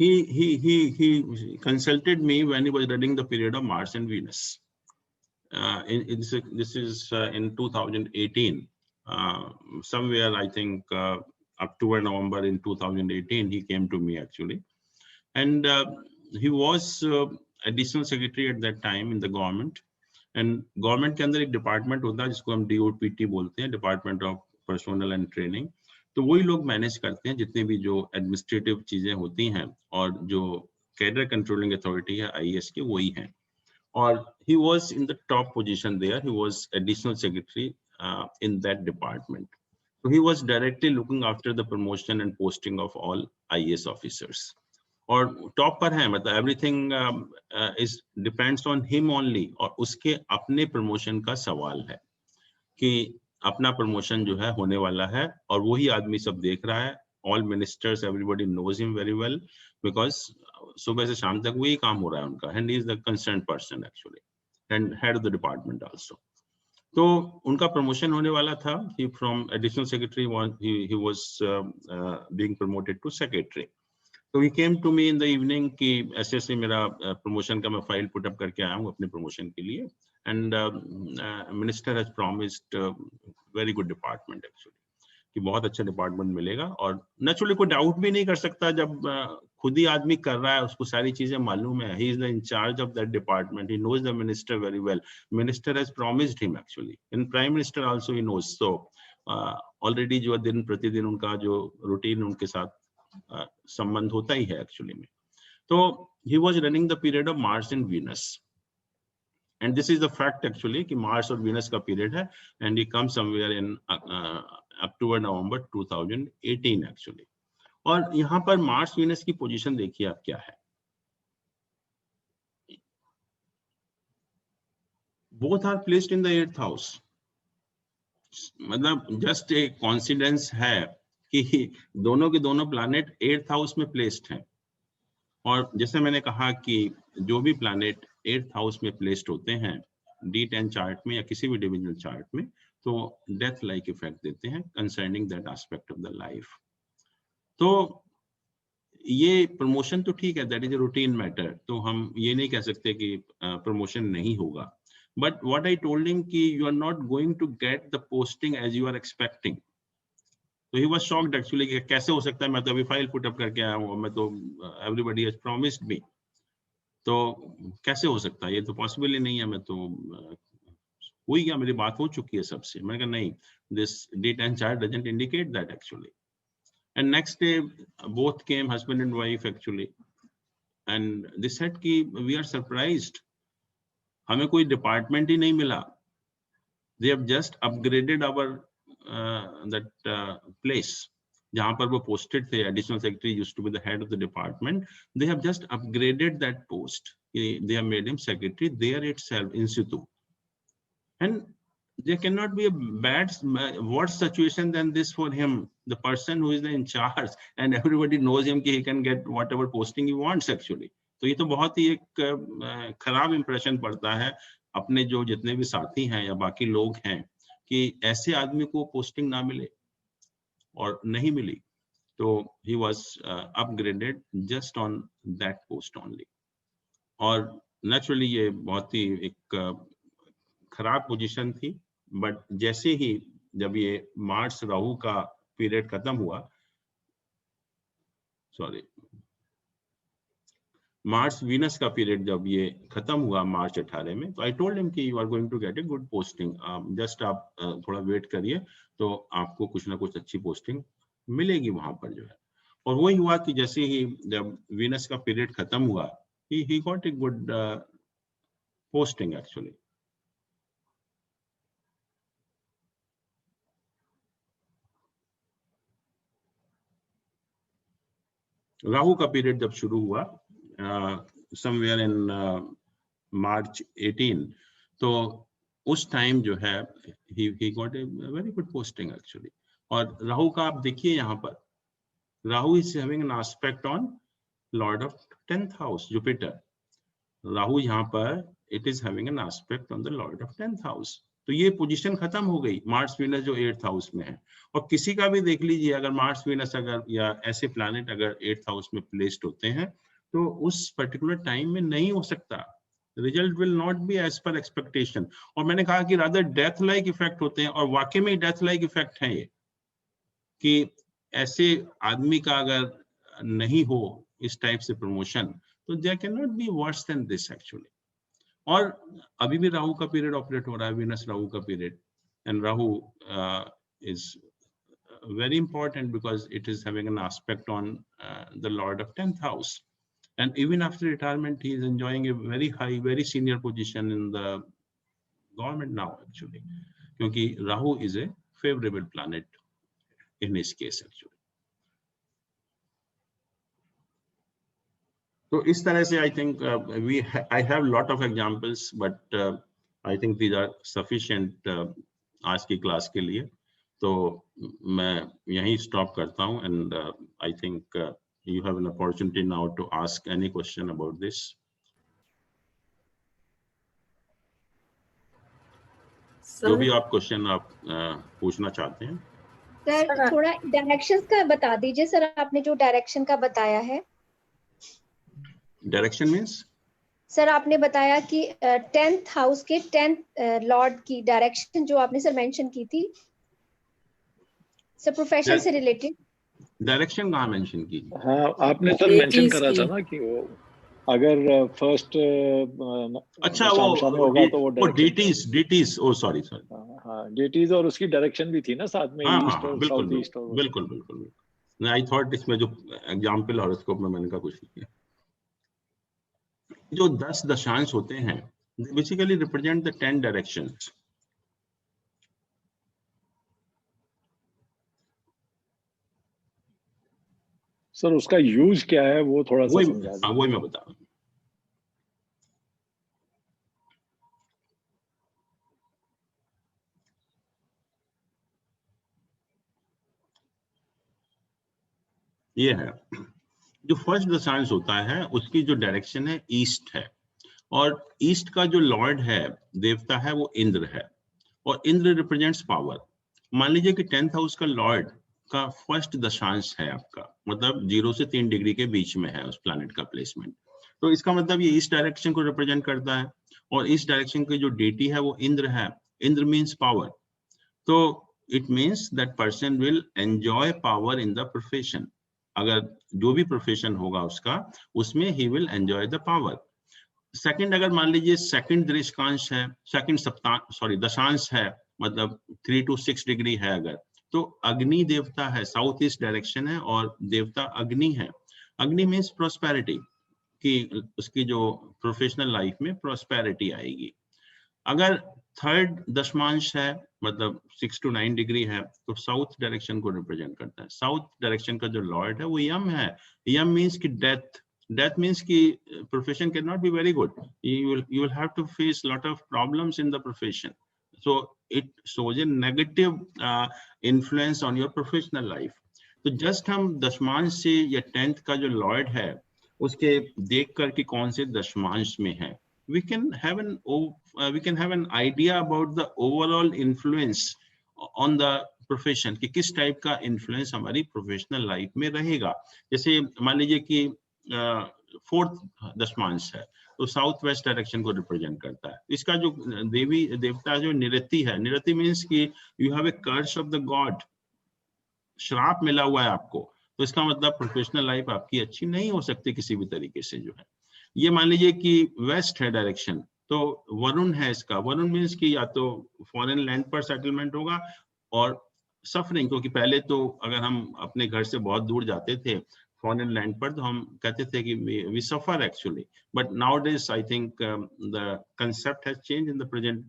S2: he consulted me when he was running the period of Mars and Venus. This is in 2018, somewhere I think October, November in 2018, he came to me actually, and he was additional secretary at that time in the government. And government के अंदर एक department होता है जिसको हम DOPT बोलते हैं, Department of Personnel and Training. तो वही लोग मैनेज करते हैं जितने भी जो एडमिनिस्ट्रेटिव चीजें होती हैं, और जो कैडर कंट्रोलिंग अथॉरिटी है IAS के, वही हैं। और he was in the top position there. He was additional secretary in that department. So he was directly looking after the promotion and posting of all IAS officers. और top पर है, मतलब everything is depends on him only, और उसके अपने promotion का सवाल है कि अपना प्रमोशन जो है होने वाला है, और वही आदमी सब देख रहा है. All ministers, everybody knows him very well, because सुबह से शाम तक वही काम हो रहा है उनका, and he is the concern person actually, and head of the department also. तो उनका प्रमोशन होने वाला था. He from additional secretary he was being promoted to secretary. तो he came to me in the evening कि ऐसे ऐसे मेरा प्रमोशन का मैं फाइल पुट अप करके आया हूँ अपने प्रमोशन के लिए, and minister has promised very good department actually, कि बहुत अच्छा डिपार्टमेंट मिलेगा. और नेचुरली कोई डाउट भी नहीं कर सकता जब खुद ही आदमी कर रहा है, उसको सारी चीजें मालूम है. He is the incharge of that department, he knows the minister very well. Minister has promised him actually, in prime minister also he knows. So already जो दिन प्रतिदिन उनका जो रूटीन उनके साथ संबंध होता ही है एक्चुअली में. तो he was running the period of Mars and Venus, and this is the fact actually कि मार्स और वीनस का पीरियड है, and he come somewhere in October November 2018 actually. और यहाँ पर मार्स वीनस की पोजीशन देखिए आप क्या है. Both are placed in the 8th house. मतलब जस्ट एक कॉन्सिडेंस है कि दोनों के दोनों प्लैनेट 8th हाउस में प्लेस्ड हैं. और जैसे मैंने कहा कि जो भी प्लैनेट 8th हाउस में प्लेस्ड होते हैं D10 चार्ट में या किसी भी डिविजनल चार्ट में, तो डेथ लाइक इफेक्ट देते हैं concerning that aspect of the life. तो ये प्रमोशन तो ठीक है, that is a routine matter, तो हम ये नहीं कह सकते कि प्रमोशन नहीं होगा. But what I told him कि you are not going to get the posting as you are expecting. तो ही वाज शॉक्ड एक्चुअली कि कैसे हो सकता है, मैं तो अभी फाइल पुट अप करके आया हूँ, मैं तो एवरीबॉडी हैज प्रॉमिस्ड मी, तो कैसे हो सकता है, ये तो पॉसिबल ही नहीं है. मैं तो हुई क्या, मेरी बात हो चुकी है सबसे. मैंने कहा नहीं, this D10 chart doesn't indicate that actually. And next day, both came, husband and wife actually, and they said कि we are surprised, हमें कोई department ही नहीं मिला. They have just upgraded our that place जहाँ पर वो posted थे. Additional secretary used to be the head of the department. They have just upgraded that post. They have made him secretary there itself in situ. And there cannot be a bad, worse situation than this for him, the person who is in charge, and everybody knows him कि he can get whatever posting he wants actually. तो ये तो बहुत ही एक खराब impression पड़ता है अपने जो जितने भी साथी हैं या बाकी लोग हैं कि ऐसे आदमी को पोस्टिंग ना मिले, और नहीं मिली. तो he was upgraded just on that post only. और नेचुरली ये बहुत ही एक खराब पोजीशन थी. बट जैसे ही जब ये मार्स राहु का पीरियड खत्म हुआ, सॉरी मार्स वीनस का पीरियड जब ये खत्म हुआ मार्च 18 में, तो आई टोल्ड हिम कि you are going to get a good posting, just आप थोड़ा वेट करिए, तो आपको कुछ ना कुछ अच्छी पोस्टिंग मिलेगी वहां पर जो है. और वही हुआ कि जैसे ही जब वीनस का पीरियड खत्म हुआ, he got a good posting actually. Rahu का पीरियड जब शुरू हुआ समवेयर इन मार्च 18, तो उस टाइम जो है he got a very good posting actually. और राहु का आप देखिए यहाँ पर, Rahu is having an aspect on Lord of 10th house Jupiter. Rahu यहाँ पर it is having an aspect on the lord of 10th house. तो ये पोजीशन खत्म हो गई. मार्स वीनस जो 8th हाउस में है, और किसी का भी देख लीजिए, अगर मार्स वीनस अगर या ऐसे प्लैनेट अगर 8th हाउस में प्लेस्ड होते हैं, तो उस पर्टिकुलर टाइम में नहीं हो सकता. Result will not be as per expectation. और मैंने कहा कि रादर डेथ लाइक इफेक्ट होते हैं, और वाकई में डेथ लाइक इफेक्ट है ये, कि ऐसे आदमी का अगर नहीं हो इस टाइप से प्रमोशन, तो there can not be worse than this actually. और अभी भी राहु का पीरियड ऑपरेट हो रहा है, वीनस राहु का period, and Rahu is very important because it is having an aspect on the lord of 10th house, and even after retirement he is enjoying a very high, very senior position in the government now actually, kyunki Rahu is a favorable planet in his case actually. तो इस तरह से I think I have lot of examples, but I think these are sufficient आज की class के लिए. तो मैं यहीं स्टॉप करता हूँ, and I think you have an opportunity now to ask any question about this. जो भी आप क्वेश्चन आप पूछना चाहते हैं.
S3: सर थोड़ा डायरेक्शंस का बता दीजिए सर, आपने जो डायरेक्शन का बताया है.
S2: डायरेक्शन मींस
S3: सर आपने बताया कि 10th हाउस के 10th लॉर्ड की डायरेक्शन जो आपने सर मेंशन की थी सर, प्रोफेशन से रिलेटेड.
S2: डायरेक्शन कहाँ मेंशन की?
S1: हाँ, आपने सर मेंशन करा था ना कि वो अगर फर्स्ट
S2: अच्छा
S1: होगा तो वो
S2: डीटीज ओ सॉरी
S1: हाँ डीटीज और उसकी डायरेक्शन भी थी ना साथ में, ईस्ट और साउथ ईस्ट. और
S2: बिल्कुल आई थॉट इसमें जो एग्जांपल हॉरोस्कोप में मैंने कहा कुछ नहीं है. जो 10 दशांश होते हैं they basically represent the 10 directions.
S1: Sir उसका यूज क्या है वो थोड़ा सा समझा दीजिए.
S2: वही मैं बता रहा हूँ. ये है जो फर्स्ट दशांश होता है, उसकी जो डायरेक्शन है ईस्ट है, और ईस्ट का जो लॉर्ड है, देवता है, वो इंद्र है, और इंद्र रिप्रेजेंट्स पावर. मान लीजिए कि 10th हाउस का लॉर्ड का फर्स्ट दशांश है आपका, मतलब 0 से 3 डिग्री के बीच में है उस प्लैनेट का प्लेसमेंट. तो इसका मतलब ये ईस्ट डायरेक्शन को रिप्रेजेंट करता है, और इस डायरेक्शन की जो डेटी है वो इंद्र है. Indra means power. तो it means that person will enjoy power in the profession. अगर जो भी प्रोफेशन होगा उसका, उसमें he will enjoy the power. Second, अगर मान लीजिए सेकंड दृष्कांश है, सेकंड दशांश है, मतलब 3 to 6 डिग्री है अगर, तो अग्नि देवता है, साउथ ईस्ट डायरेक्शन है और देवता अग्नि है. अग्नि मीन्स प्रोस्पेरिटी, कि उसकी जो प्रोफेशनल लाइफ में प्रोस्पेरिटी आएगी. अगर थर्ड दशमांश है, मतलब 6 to 9 डिग्री है, तो साउथ डायरेक्शन को रिप्रेजेंट करता है. साउथ डायरेक्शन का जो लॉर्ड है वो यम है. यम मीन्स कि डेथ मीन्स कि profession can not be very good. you will have to face lot of problems in the profession, so it shows a negative influence on your professional life. तो just हम दशमांश से या 10th का जो lord है उसके देख कर कि कौन से दशमांश में है, we can have an idea about the overall influence on the profession, कि किस टाइप का इन्फ्लुएंस हमारी प्रोफेशनल लाइफ में रहेगा. जैसे मान लीजिए कि 4th दशमांश है, तो साउथ वेस्ट डायरेक्शन को रिप्रेजेंट करता है. इसका जो देवता जो निरति है, निरति मीन्स कि you have a curse of the god, श्राप मिला हुआ है आपको, तो इसका मतलब प्रोफेशनल लाइफ आपकी अच्छी नहीं हो सकती किसी भी तरीके से जो है. ये मान लीजिए कि वेस्ट है डायरेक्शन, तो वरुण है इसका. वरुण मीन्स कि या तो फॉरेन लैंड पर सेटलमेंट होगा और सफरिंग, क्योंकि पहले तो अगर हम अपने घर से बहुत दूर जाते थे फॉरेन लैंड पर, तो हम कहते थे कि we suffer actually. But nowadays I think the concept has change in the present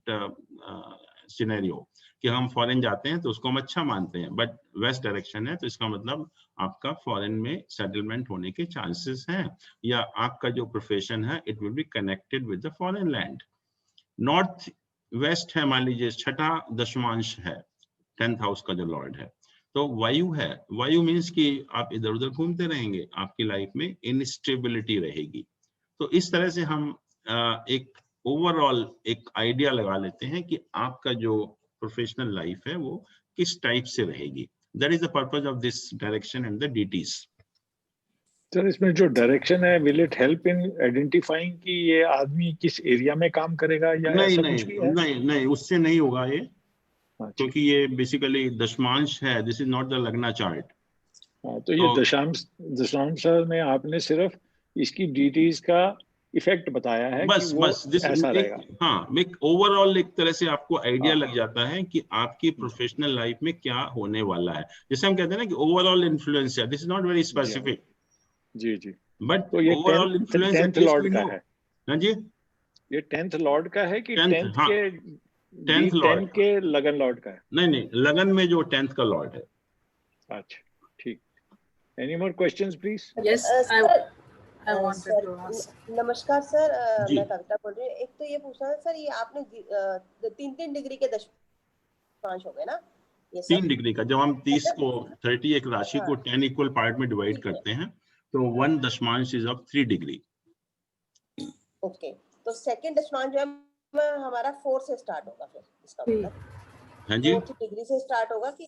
S2: scenario, कि हम फॉरेन जाते हैं तो उसको हम अच्छा मानते हैं. बट वेस्ट डायरेक्शन है तो इसका मतलब आपका फॉरेन में सेटलमेंट होने के चांसेस हैं, या आपका जो प्रोफेशन है it will be connected with the foreign land. North west है, मान लीजिए छठा दशमांश है, 10th हाउस का जो लॉर्ड है, तो वायु है. वायु मीन्स कि आप इधर उधर घूमते रहेंगे, आपकी लाइफ में इनस्टेबिलिटी रहेगी. तो इस तरह से हम एक ओवरऑल एक आइडिया लगा लेते हैं कि आपका जो प्रोफेशनल लाइफ है वो किस टाइप से रहेगी. That is the purpose of this direction and the duties.
S1: Sir इसमें जो डायरेक्शन है, will it help in identifying कि ये आदमी किस एरिया में काम करेगा, या ऐसा कुछ भी है?
S2: नहीं, उससे नहीं होगा ये, क्योंकि ये बेसिकली दशमांश है. दिस इज नॉट द लग्ना चार्ट.
S1: तो ये दशांश में आपने सिर्फ इसकी ड्यूटीज का इफेक्ट बताया है,
S2: बस
S1: कि वो ऐसा रहेगा.
S2: हाँ, एक ओवरऑल एक तरह से आपको आइडिया लग जाता है कि आपकी प्रोफेशनल लाइफ में क्या होने वाला है. जैसे हम कहते हैं ना कि ओवरऑल इन्फ्लुएंस है, this is not very specific.
S1: जी.
S2: बट
S1: तो ये
S2: ओवरऑल इन्फ्लुएंस
S1: 10th लॉर्ड का है.
S2: हाँ जी,
S1: ये 10th लॉर्ड का है कि 10th
S2: हाँ,
S1: के 10 के लगन लॉर्ड का है?
S2: नहीं, लगन में जो 10th का लॉर्ड है.
S1: अच्छा, ठीक. Any more questions, please?
S4: Yes, I wanted to ask.
S5: नमस्कार सर,
S2: जी.
S5: मैं कविता बोल रही हूँ. एक तो ये पूछना है सर, ये आपने 3 डिग्री के दशमांश हो गए ना, ये
S2: 3 डिग्री का, जब हम 30 को 30 एक राशि को 10 इक्वल पार्ट में डिवाइड
S5: ठीक है.
S2: करते हैं तो 1 दशमांश इज ऑफ 3 डिग्री.
S5: ओके, तो सेकंड दशमांश जो है हमारा 4 से स्टार्ट होगा, फिर इसका मतलब
S2: हाँ जी.
S5: 4 डिग्री से स्टार्ट होगा कि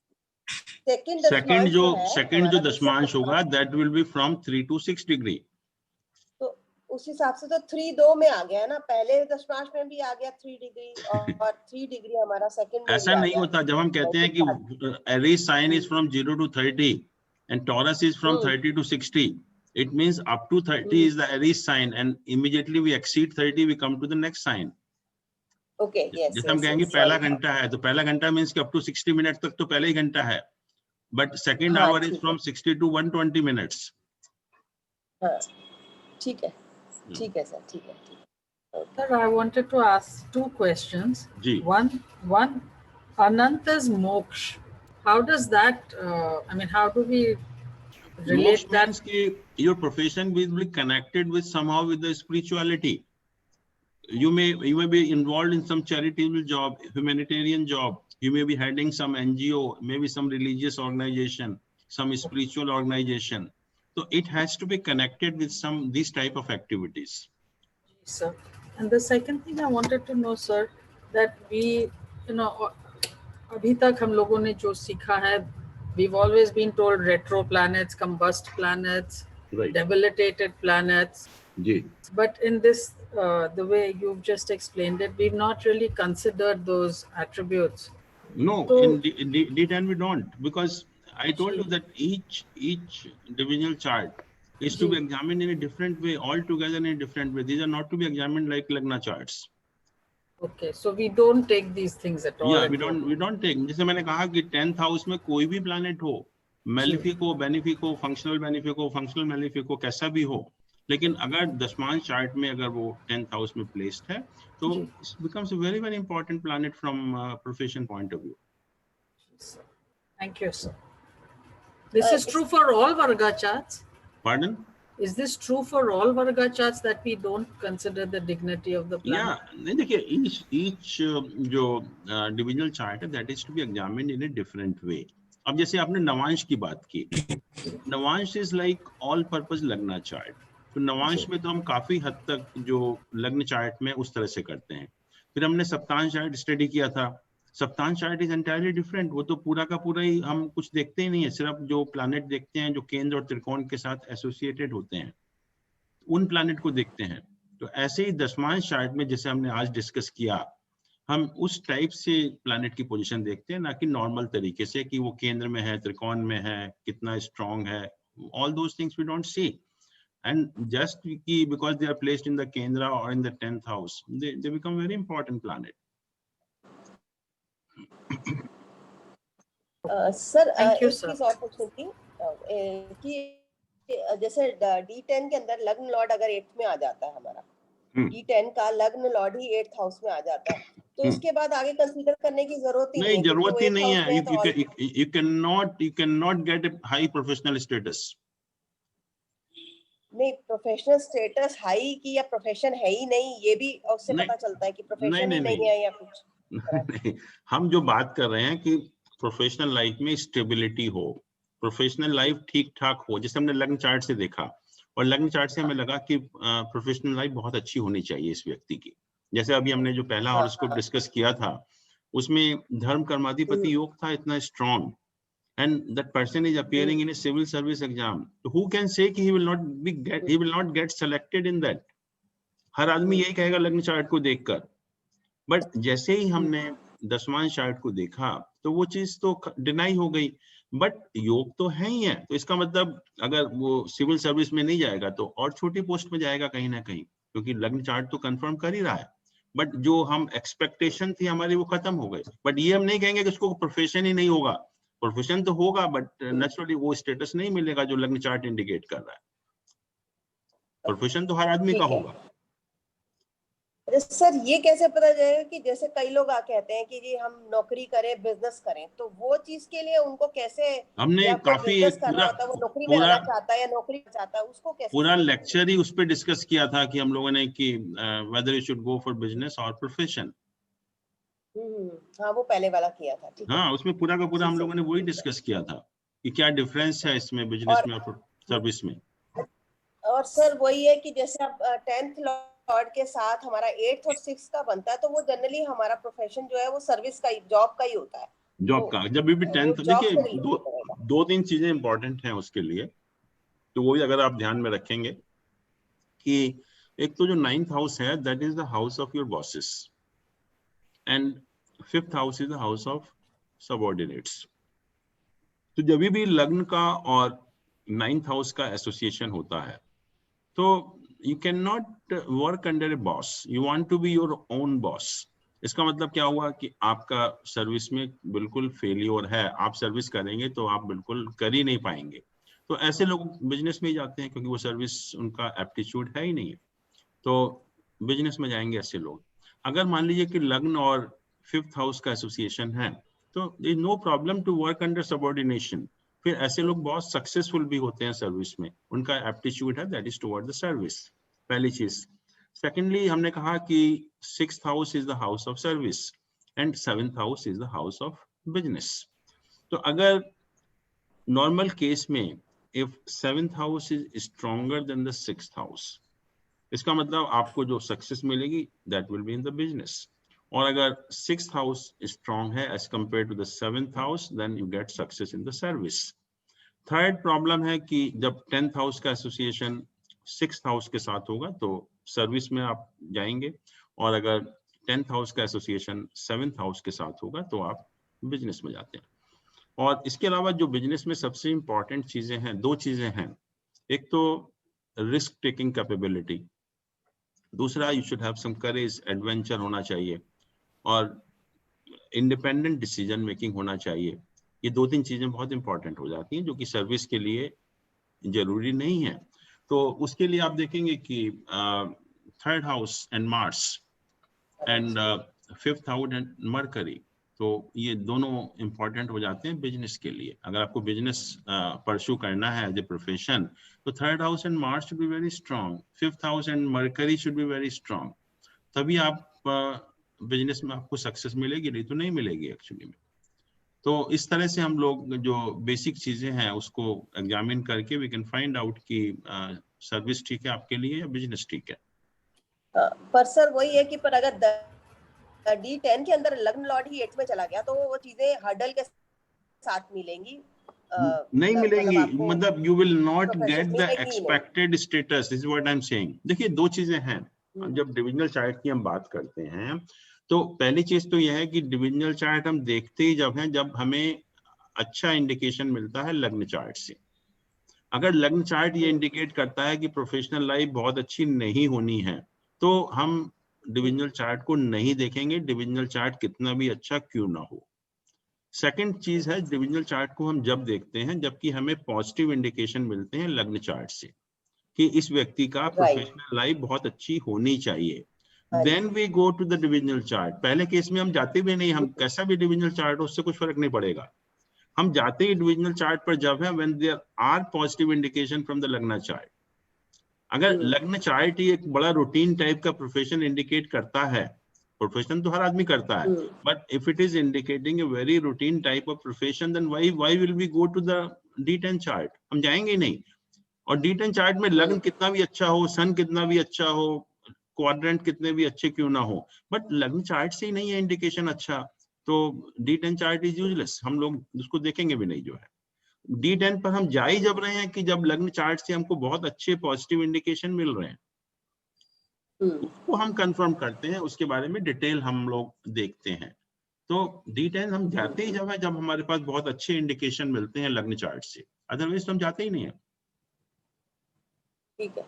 S5: सेकंड
S2: जो दशमांश होगा that will B from 3 to 6 degree.
S5: तो उस हिसाब से तो 3 2 में आ गया ना, पहले दशमांश में भी आ गया 3 डिग्री और 3 डिग्री हमारा सेकंड में.
S2: ऐसा नहीं होता. जब हम कहते हैं कि Aries sign is from 0 to 30 and Taurus is from 30 to 60, it means up to 30 is the Aries sign and immediately we exceed 30 we come to the next sign.
S5: Okay, yes.
S2: जैसे हम कहेंगे पहला घंटा है तो पहला घंटा मींस कि अप टू 60 मिनट तक तो पहला ही घंटा है, but second hour is from 60 to 120 minutes.
S5: हाँ, ठीक है सर, ठीक है.
S4: Sir, I wanted to ask 2 questions.
S2: Ji.
S4: One, Ananta's moksha. How does that? I mean, how do we relate
S2: Moksha
S4: that?
S2: means कि your profession will be connected with somehow with the spirituality. You may be involved in some charitable job, humanitarian job. You may be heading some NGO, maybe some religious organization, some spiritual organization. So it has to be connected with these type of activities.
S4: Sir, and the second thing I wanted to know, sir, that we, अभी तक हम लोगों ने जो सीखा है, we've always been told retro planets, combust planets,
S2: Right.
S4: debilitated planets.
S2: Ji.
S4: But in this, the way you've just explained it, we've not really considered those attributes.
S2: No,
S4: So,
S2: indeed, and we don't, because I told you that each divisional chart is to be examined in a different way, altogether in a different way. These are not to be examined like Lagna charts.
S4: Okay, so we don't take these things at all.
S2: Yeah, we don't take. जैसे मैंने कहा कि 10th house में कोई भी planet हो, malefic हो, benefic हो, फंक्शनल बेनिफिक हो, फंक्शनल मेलिफिक हो, कैसा भी हो, लेकिन अगर दशमांश चार्ट में अगर वो 10th हाउस में प्लेस्ड है तो it becomes a very very important planet from profession point of view.
S4: Thank you, sir. This is true for all Varga charts.
S2: Pardon?
S4: Is this true for all Varga charts that we don't consider the dignity of the planet?
S2: Yeah, नहीं देखिए each जो divisional chart है that is to be examined in a different way. अब जैसे आपने नवांश की बात की, Navamsa is like all purpose लग्न चार्ट. तो नवांश में तो हम काफी हद तक जो लग्न चार्ट में उस तरह से करते हैं. फिर हमने सप्तांश चार्ट स्टडी किया था. सप्तांश चार्ट इज एंटायरली डिफरेंट. वो तो पूरा का पूरा ही हम कुछ देखते ही नहीं है, सिर्फ जो प्लैनेट देखते हैं जो केंद्र और त्रिकोण के साथ एसोसिएटेड होते हैं, उन प्लैनेट को देखते हैं. तो ऐसे ही दशमांश चार्ट में जैसे हमने आज डिस्कस किया, हम उस टाइप से प्लैनेट की पोजीशन देखते हैं, ना कि नॉर्मल तरीके से कि वो केंद्र में है, त्रिकोण में है, कितना स्ट्रांग है. All those things we don't see. And just because they are placed in the Kendra or in the 10th house, they become very important planet.
S5: Sir,
S4: Thank you,
S5: एक
S4: sir.
S5: चीज और पूछनी थी कि जैसे D10 के अंदर लग्न लॉर्ड अगर 8th में आ जाता है हमारा, D10 का लग्न लॉर्ड ही 8th हाउस में आ जाता है, तो उसके बाद आगे कंसीडर करने की जरूरत ही नहीं है.
S2: जरूरत ही नहीं है. You cannot get a high professional status.
S5: नहीं, प्रोफेशनल स्टेटस हाई की या प्रोफेशन है ही नहीं, ये भी उससे पता चलता है कि प्रोफेशन नहीं है या कुछ.
S2: नहीं, हम जो बात कर रहे हैं कि प्रोफेशनल लाइफ में स्टेबिलिटी हो, प्रोफेशनल लाइफ ठीक ठाक हो, जैसे हमने लग्न चार्ट से देखा और लग्न चार्ट से हमें लगा कि प्रोफेशनल लाइफ बहुत अच्छी होनी चाहिए इस व्यक्ति की. जैसे अभी हमने जो पहला हॉरोस्कोप डिस्कस किया था उसमें धर्म कर्माधिपति योग था इतना strong, and that person is appearing in a civil service exam. So who can say कि he will not get selected in that? हर आदमी यही कहेगा लग्न चार्ट को देखकर. बट जैसे ही हमने दशमांश चार्ट को देखा तो वो चीज तो डिनाई हो गई. बट योग तो है ही है, तो इसका मतलब अगर वो सिविल सर्विस में नहीं जाएगा तो और छोटी पोस्ट में जाएगा कहीं ना कहीं, क्योंकि लग्न चार्ट तो कंफर्म कर ही रहा है. बट जो हम एक्सपेक्टेशन थी हमारी वो खत्म हो गई. बट ये हम नहीं कहेंगे कि उसको प्रोफेशन ही नहीं होगा. प्रोफेशन तो होगा बट नेचुरली वो स्टेटस नहीं मिलेगा जो लग्न चार्ट इंडिकेट कर रहा है. प्रोफेशन तो हर आदमी का होगा.
S5: सर ये कैसे पता चलेगा कि जैसे कई लोग कहते हैं कि जी हम नौकरी करें बिजनेस करें, तो वो चीज के लिए उनको कैसे,
S2: हमने
S5: या कोई
S2: काफी
S5: बिजनेस
S2: एक
S5: कर रहा होता है वो नौकरी में आना चाहता है या नौकरी चाहता है, उसको कैसे
S2: पूरा
S5: समझेंगे?
S2: लेक्चर ही उस पर डिस्कस किया था कि हम लोगों ने कि whether you should go for business और प्रोफेशन।
S5: हाँ वो पहले वाला किया था, ठीक है।
S2: हाँ, उसमें पूरा का पूरा
S5: जी
S2: हम
S5: सर,
S2: लोगों ने वही
S5: ठीक है।
S2: डिस्कस किया था कि क्या डिफरेंस है इसमें बिजनेस
S5: और
S2: में और सर्विस में।
S5: और सर वही है कि जैसे अब 10th लॉर्ड के साथ हमारा 8th और 6th का बनता है, तो वो जनरली हमारा प्रोफेशन जो है वो सर्विस का ही, जॉब का ही होता है।
S2: जॉब
S5: तो
S2: का जब भी
S5: वो
S2: 10th,
S5: जॉब
S2: देखिए
S5: से रिलेटेड रहेगा।
S2: दो तीन चीजें इंपॉर्टेंट हैं उसके लिए, तो वो भी अगर आप ध्यान में रखेंगे कि एक तो जो 9th हाउस है that is the house of your bosses and 5th house is the house of subordinates. तो जब भी लग्न का और 9th हाउस का एसोसिएशन होता है तो you can not work under a boss, you want to be your own boss. इसका मतलब क्या हुआ कि आपका सर्विस में बिल्कुल फेलियर है, आप सर्विस करेंगे तो आप बिल्कुल कर ही नहीं पाएंगे। तो ऐसे लोग बिजनेस में ही जाते हैं क्योंकि वो सर्विस उनका एप्टीट्यूड है ही नहीं, तो बिजनेस में जाएंगे ऐसे लोग। अगर मान लीजिए कि लग्न और 5th हाउस का एसोसिएशन है तो there is no problem to work under subordination. फिर ऐसे लोग बहुत सक्सेसफुल भी होते हैं सर्विस में, उनका एप्टीट्यूड है that is toward the service, पहली चीज। सेकेंडली हमने कहा कि 6th house is the house of service and 7th house is the house of business. तो अगर नॉर्मल केस में if 7th house is stronger than the 6th house, इसका मतलब आपको जो सक्सेस मिलेगी that will be in the business. और अगर 6th हाउस स्ट्रॉन्ग है as compare to the 7th house then you get success in the service. Third problem है कि जब 10th हाउस का एसोसिएशन 6th हाउस के साथ होगा तो सर्विस में आप जाएंगे, और अगर 10th हाउस का एसोसिएशन 7th हाउस के साथ होगा तो आप बिजनेस में जाते हैं। और इसके अलावा जो बिजनेस में सबसे इंपॉर्टेंट चीजें हैं, दो चीजें हैं, एक तो रिस्क टेकिंग कैपेबिलिटी, दूसरा you should have some courage, adventure होना चाहिए, और इंडिपेंडेंट डिसीजन मेकिंग होना चाहिए। ये दो तीन चीजें बहुत इंपॉर्टेंट हो जाती हैं जो कि सर्विस के लिए जरूरी नहीं है। तो उसके लिए आप देखेंगे कि 3rd house and Mars and 5th house and mercury, तो ये दोनों इंपॉर्टेंट हो जाते हैं बिजनेस के लिए। अगर आपको बिजनेस परस्यू करना है एज ए प्रोफेशन तो 3rd house and Mars should be very strong, 5th house and mercury should be very strong, तभी आप बिजनेस में आपको सक्सेस मिलेगी, नहीं तो नहीं मिलेगी एक्चुअली में। तो इस तरह से हम लोग जो बेसिक चीजें हैं उसको एग्जामिन करके वी कैन फाइंड आउट कि सर्विस ठीक है आपके लिए या बिजनेस ठीक है।
S5: पर सर वही है कि पर अगर D10 के अंदर लग्न लॉर्ड ही 8th में चला गया तो वो चीजें हर्डल के साथ मिलेंगी,
S2: नहीं मिलेंगी, मतलब you will not get the
S5: मिलेंगी नहीं।
S2: Expected status, this is what I am saying. देखिए दो चीजें हैं, जब डिविजनल चार्ट की हम बात करते हैं तो पहली चीज तो यह है कि डिविजनल चार्ट हम देखते ही जब हैं जब हमें अच्छा इंडिकेशन मिलता है लग्न चार्ट से। अगर लग्न चार्ट ये इंडिकेट करता है कि प्रोफेशनल लाइफ बहुत अच्छी नहीं होनी है तो हम डिविजनल चार्ट को नहीं देखेंगे, डिविजनल चार्ट कितना भी अच्छा क्यों ना हो। सेकंड चीज है, डिविजनल चार्ट को हम जब देखते हैं जबकि हमें पॉजिटिव इंडिकेशन मिलते हैं लग्न चार्ट से कि इस व्यक्ति का प्रोफेशनल लाइफ बहुत अच्छी होनी चाहिए, then we go to the divisional chart. पहले केस में हम जाते भी नहीं, हम कैसा भी डिविजनल चार्ट हो उससे कुछ फर्क नहीं पड़ेगा, हम जाते ही डिविजनल चार्ट पर जब है when there are positive indication from the lagna chart. अगर लग्न चार्ट ही एक बड़ा रूटीन टाइप का प्रोफेशन इंडिकेट करता है, प्रोफेशन तो हर आदमी करता है, but if it is indicating a very routine type of profession then why will we go to the D10 chart, हम जाएंगे ही नहीं। और D10 चार्ट में लग्न कितना भी अच्छा हो, सन कितना भी अच्छा हो, क्वाड्रेंट कितने भी अच्छे क्यों ना हो, बट लग्न चार्ट से ही नहीं है इंडिकेशन अच्छा, तो D10 चार्ट इज यूजलेस, हम लोग उसको देखेंगे भी नहीं। जो है D10 पर हम जा ही जब रहे हैं कि जब लग्न चार्ट से हमको बहुत अच्छे पॉजिटिव इंडिकेशन मिल रहे हैं, उसको हम कंफर्म करते हैं, उसके बारे में डिटेल हम लोग देखते हैं। तो D10 हम जाते ही जब है जब हमारे पास बहुत अच्छे इंडिकेशन मिलते हैं लग्न चार्ट से, अदरवाइज तो हम जाते ही नहीं है।
S5: ठीक है,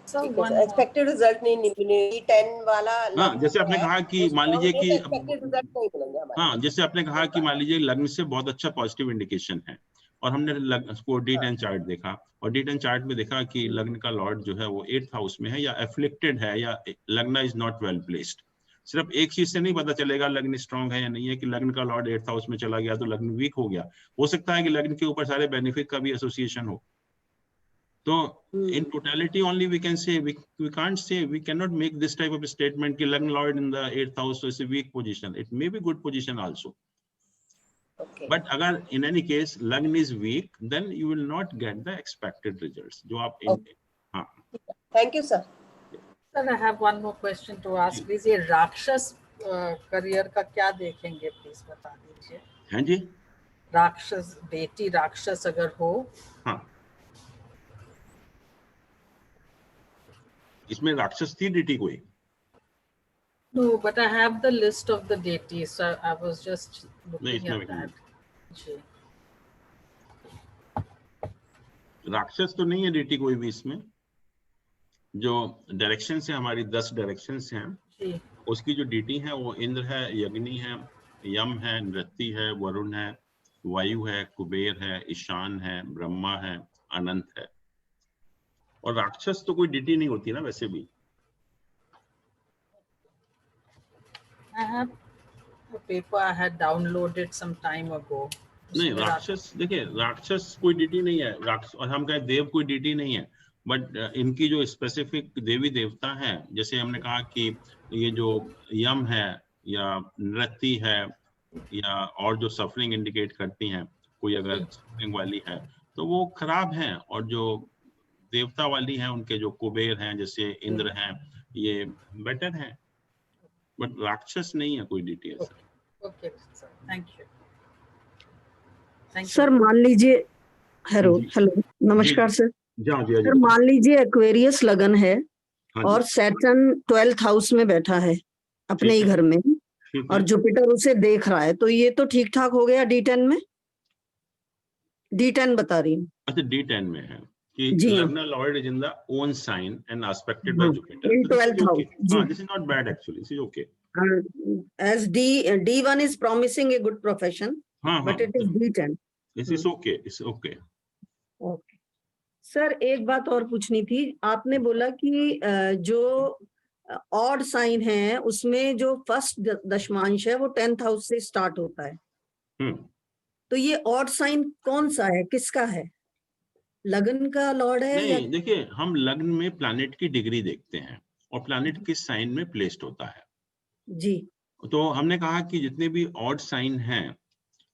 S5: एक्सपेक्टेड रिजल्ट नहीं D10 वाला।
S2: हाँ, जैसे आपने कहा कि मान लीजिए कि
S5: एक्सपेक्टेड रिजल्ट नहीं मिलेंगे हमारे।
S2: हाँ, जैसे आपने कहा कि मान लीजिए लग्न से बहुत अच्छा पॉजिटिव इंडिकेशन है और हमने उसको D10 चार्ट देखा, और D10 चार्ट में देखा कि लग्न का लॉर्ड जो है वो 8th हाउस में है या एफ्लिक्टेड है या लग्न इज नॉट वेल प्लेस्ड। सिर्फ एक चीज से नहीं पता चलेगा लग्न स्ट्रांग है या नहीं है कि लग्न का लॉर्ड 8th हाउस में चला गया तो लग्न वीक हो गया। हो सकता है कि लग्न के ऊपर सारे बेनिफिट का भी एसोसिएशन हो। तो in totality only we can say, we can't say, we cannot make this type of a statement कि lagna Lord in the 8th house is a weak position. It may be good position also.
S5: Okay.
S2: But अगर in any case लग्न is weak, then you will not get the expected results. जो आप हाँ।
S5: Thank you, sir.
S4: Sir, I have one more question to ask. Please, ये राक्षस career का क्या देखेंगे, प्लीज बता दीजिए।
S2: हैं जी?
S4: राक्षस, बेटी राक्षस अगर हो,
S2: हाँ, इसमें राक्षस थी डीटी कोई?
S4: No, but I have the list of the deities, so I was just looking at that. जी।
S2: राक्षस तो नहीं है डीटी कोई भी इसमें। जो डायरेक्शन है हमारी 10 डायरेक्शन हैं
S4: जी।
S2: उसकी जो डीटी है वो इंद्र है, यग्नि है, यम है, नृत्ति है, वरुण है, वायु है, कुबेर है, ईशान है, ब्रह्मा है, अनंत है। और राक्षस तो कोई डीटी नहीं होती ना वैसे भी।
S4: I have a paper I had downloaded some time ago.
S2: नहीं, राक्षस देखिए, राक्षस कोई डीटी नहीं है। राक्षस और हम कहें देव कोई डीटी नहीं है, बट इनकी जो स्पेसिफिक देवी देवता हैं, जैसे हमने कहा कि ये जो यम है या नृत्ति है या और जो सफरिंग इंडिकेट करती हैं, कोई अगर सफरिंग वाली है तो वो खराब हैं, और जो देवता वाली हैं उनके जो कुबेर हैं जैसे इंद्र हैं ये बेटर हैं, बट राक्षस नहीं है कोई डीटी ऐसा।
S4: Okay sir, thank you.
S6: Sir मान लीजिए, हेलो नमस्कार सर। सर मान लीजिए एक्वेरियस लगन है और सैटर्न 12th हाउस में बैठा है अपने ही घर में, और जुपिटर उसे देख रहा है, तो ये तो ठीक ठाक हो गया D10 में? D10 बता रही हूँ।
S2: अच्छा, D10 में है कि lagna lord is in the own sign and aspected by Jupiter
S6: in 12th house.
S2: This is not bad actually, this is okay.
S6: As D1 is promising a good profession, but it is D10.
S2: This is okay, it's okay.
S6: Okay. Sir एक बात और पूछनी थी, आपने बोला कि जो odd sign है उसमें जो फर्स्ट दशमांश है वो 10th हाउस से स्टार्ट होता है। तो ये ऑड साइन कौन सा है, किसका है? लग्न का लॉर्ड है?
S2: नहीं, देखिए हम लग्न में प्लैनेट की डिग्री देखते हैं और प्लैनेट किस साइन में प्लेस्ड होता है
S6: जी।
S2: तो हमने कहा कि जितने भी ऑड साइन हैं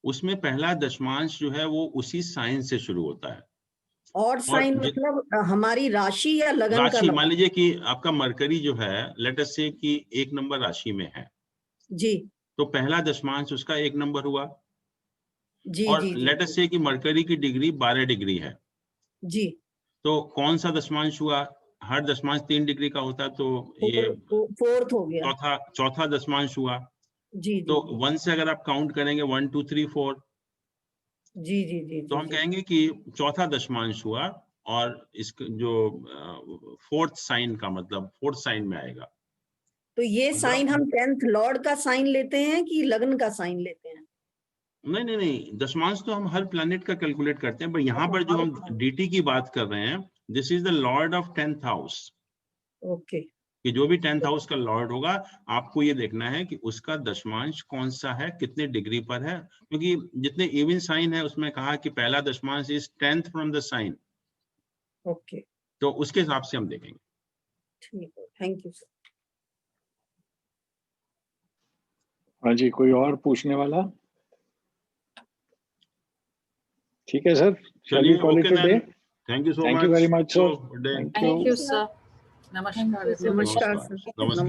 S2: उसमें पहला दशमांश जो है वो उसी साइन से शुरू होता है।
S6: ऑड साइन मतलब हमारी राशि या लगन का?
S2: राशि, मान लीजिए कि आपका मरकरी जो है लेट अस से कि 1 नंबर राशि में है
S6: जी,
S2: तो पहला दशमांश उसका 1 नंबर हुआ
S6: जी।
S2: और
S6: जी,
S2: लेट अस से कि मरकरी की डिग्री 12 डिग्री है
S6: जी,
S2: तो कौन सा दशमांश हुआ? हर दशमांश 3 डिग्री का होता है तो ये
S6: 4th हो गया,
S2: चौथा दशमांश हुआ।
S6: जी।
S2: तो 1 से अगर आप काउंट करेंगे 1 2 3 4
S6: जी, जी, जी।
S2: तो हम कहेंगे कि चौथा दशमांश हुआ और इसका जो 4th साइन का मतलब 4th साइन में आएगा।
S6: तो ये साइन हम 10th लॉर्ड का साइन लेते हैं कि लग्न का साइन लेते हैं?
S2: नहीं, दशमांश तो हम हर प्लैनेट का कैलकुलेट करते हैं, पर यहाँ पर जो हम डीटी की बात कर रहे हैं, this is the lord of 10th house.
S6: Okay.
S2: कि जो भी 10th हाउस का लॉर्ड होगा आपको ये देखना है कि उसका दशमांश कौन सा है, कितने डिग्री पर है, क्योंकि जितने इवन साइन है उसमें कहा कि पहला दशमांश is 10th from the sign.
S6: Okay,
S2: तो उसके हिसाब से हम देखेंगे।
S6: ठीक है, थैंक यू सर।
S1: हाँ जी, कोई और पूछने वाला? ठीक है सर,
S2: चलिए,
S1: call it a day.
S2: Thank you so much.
S1: Thank you very much sir.
S4: Thank you sir. नमस्कार।
S6: नमस्कार सर।
S2: नमस्कार।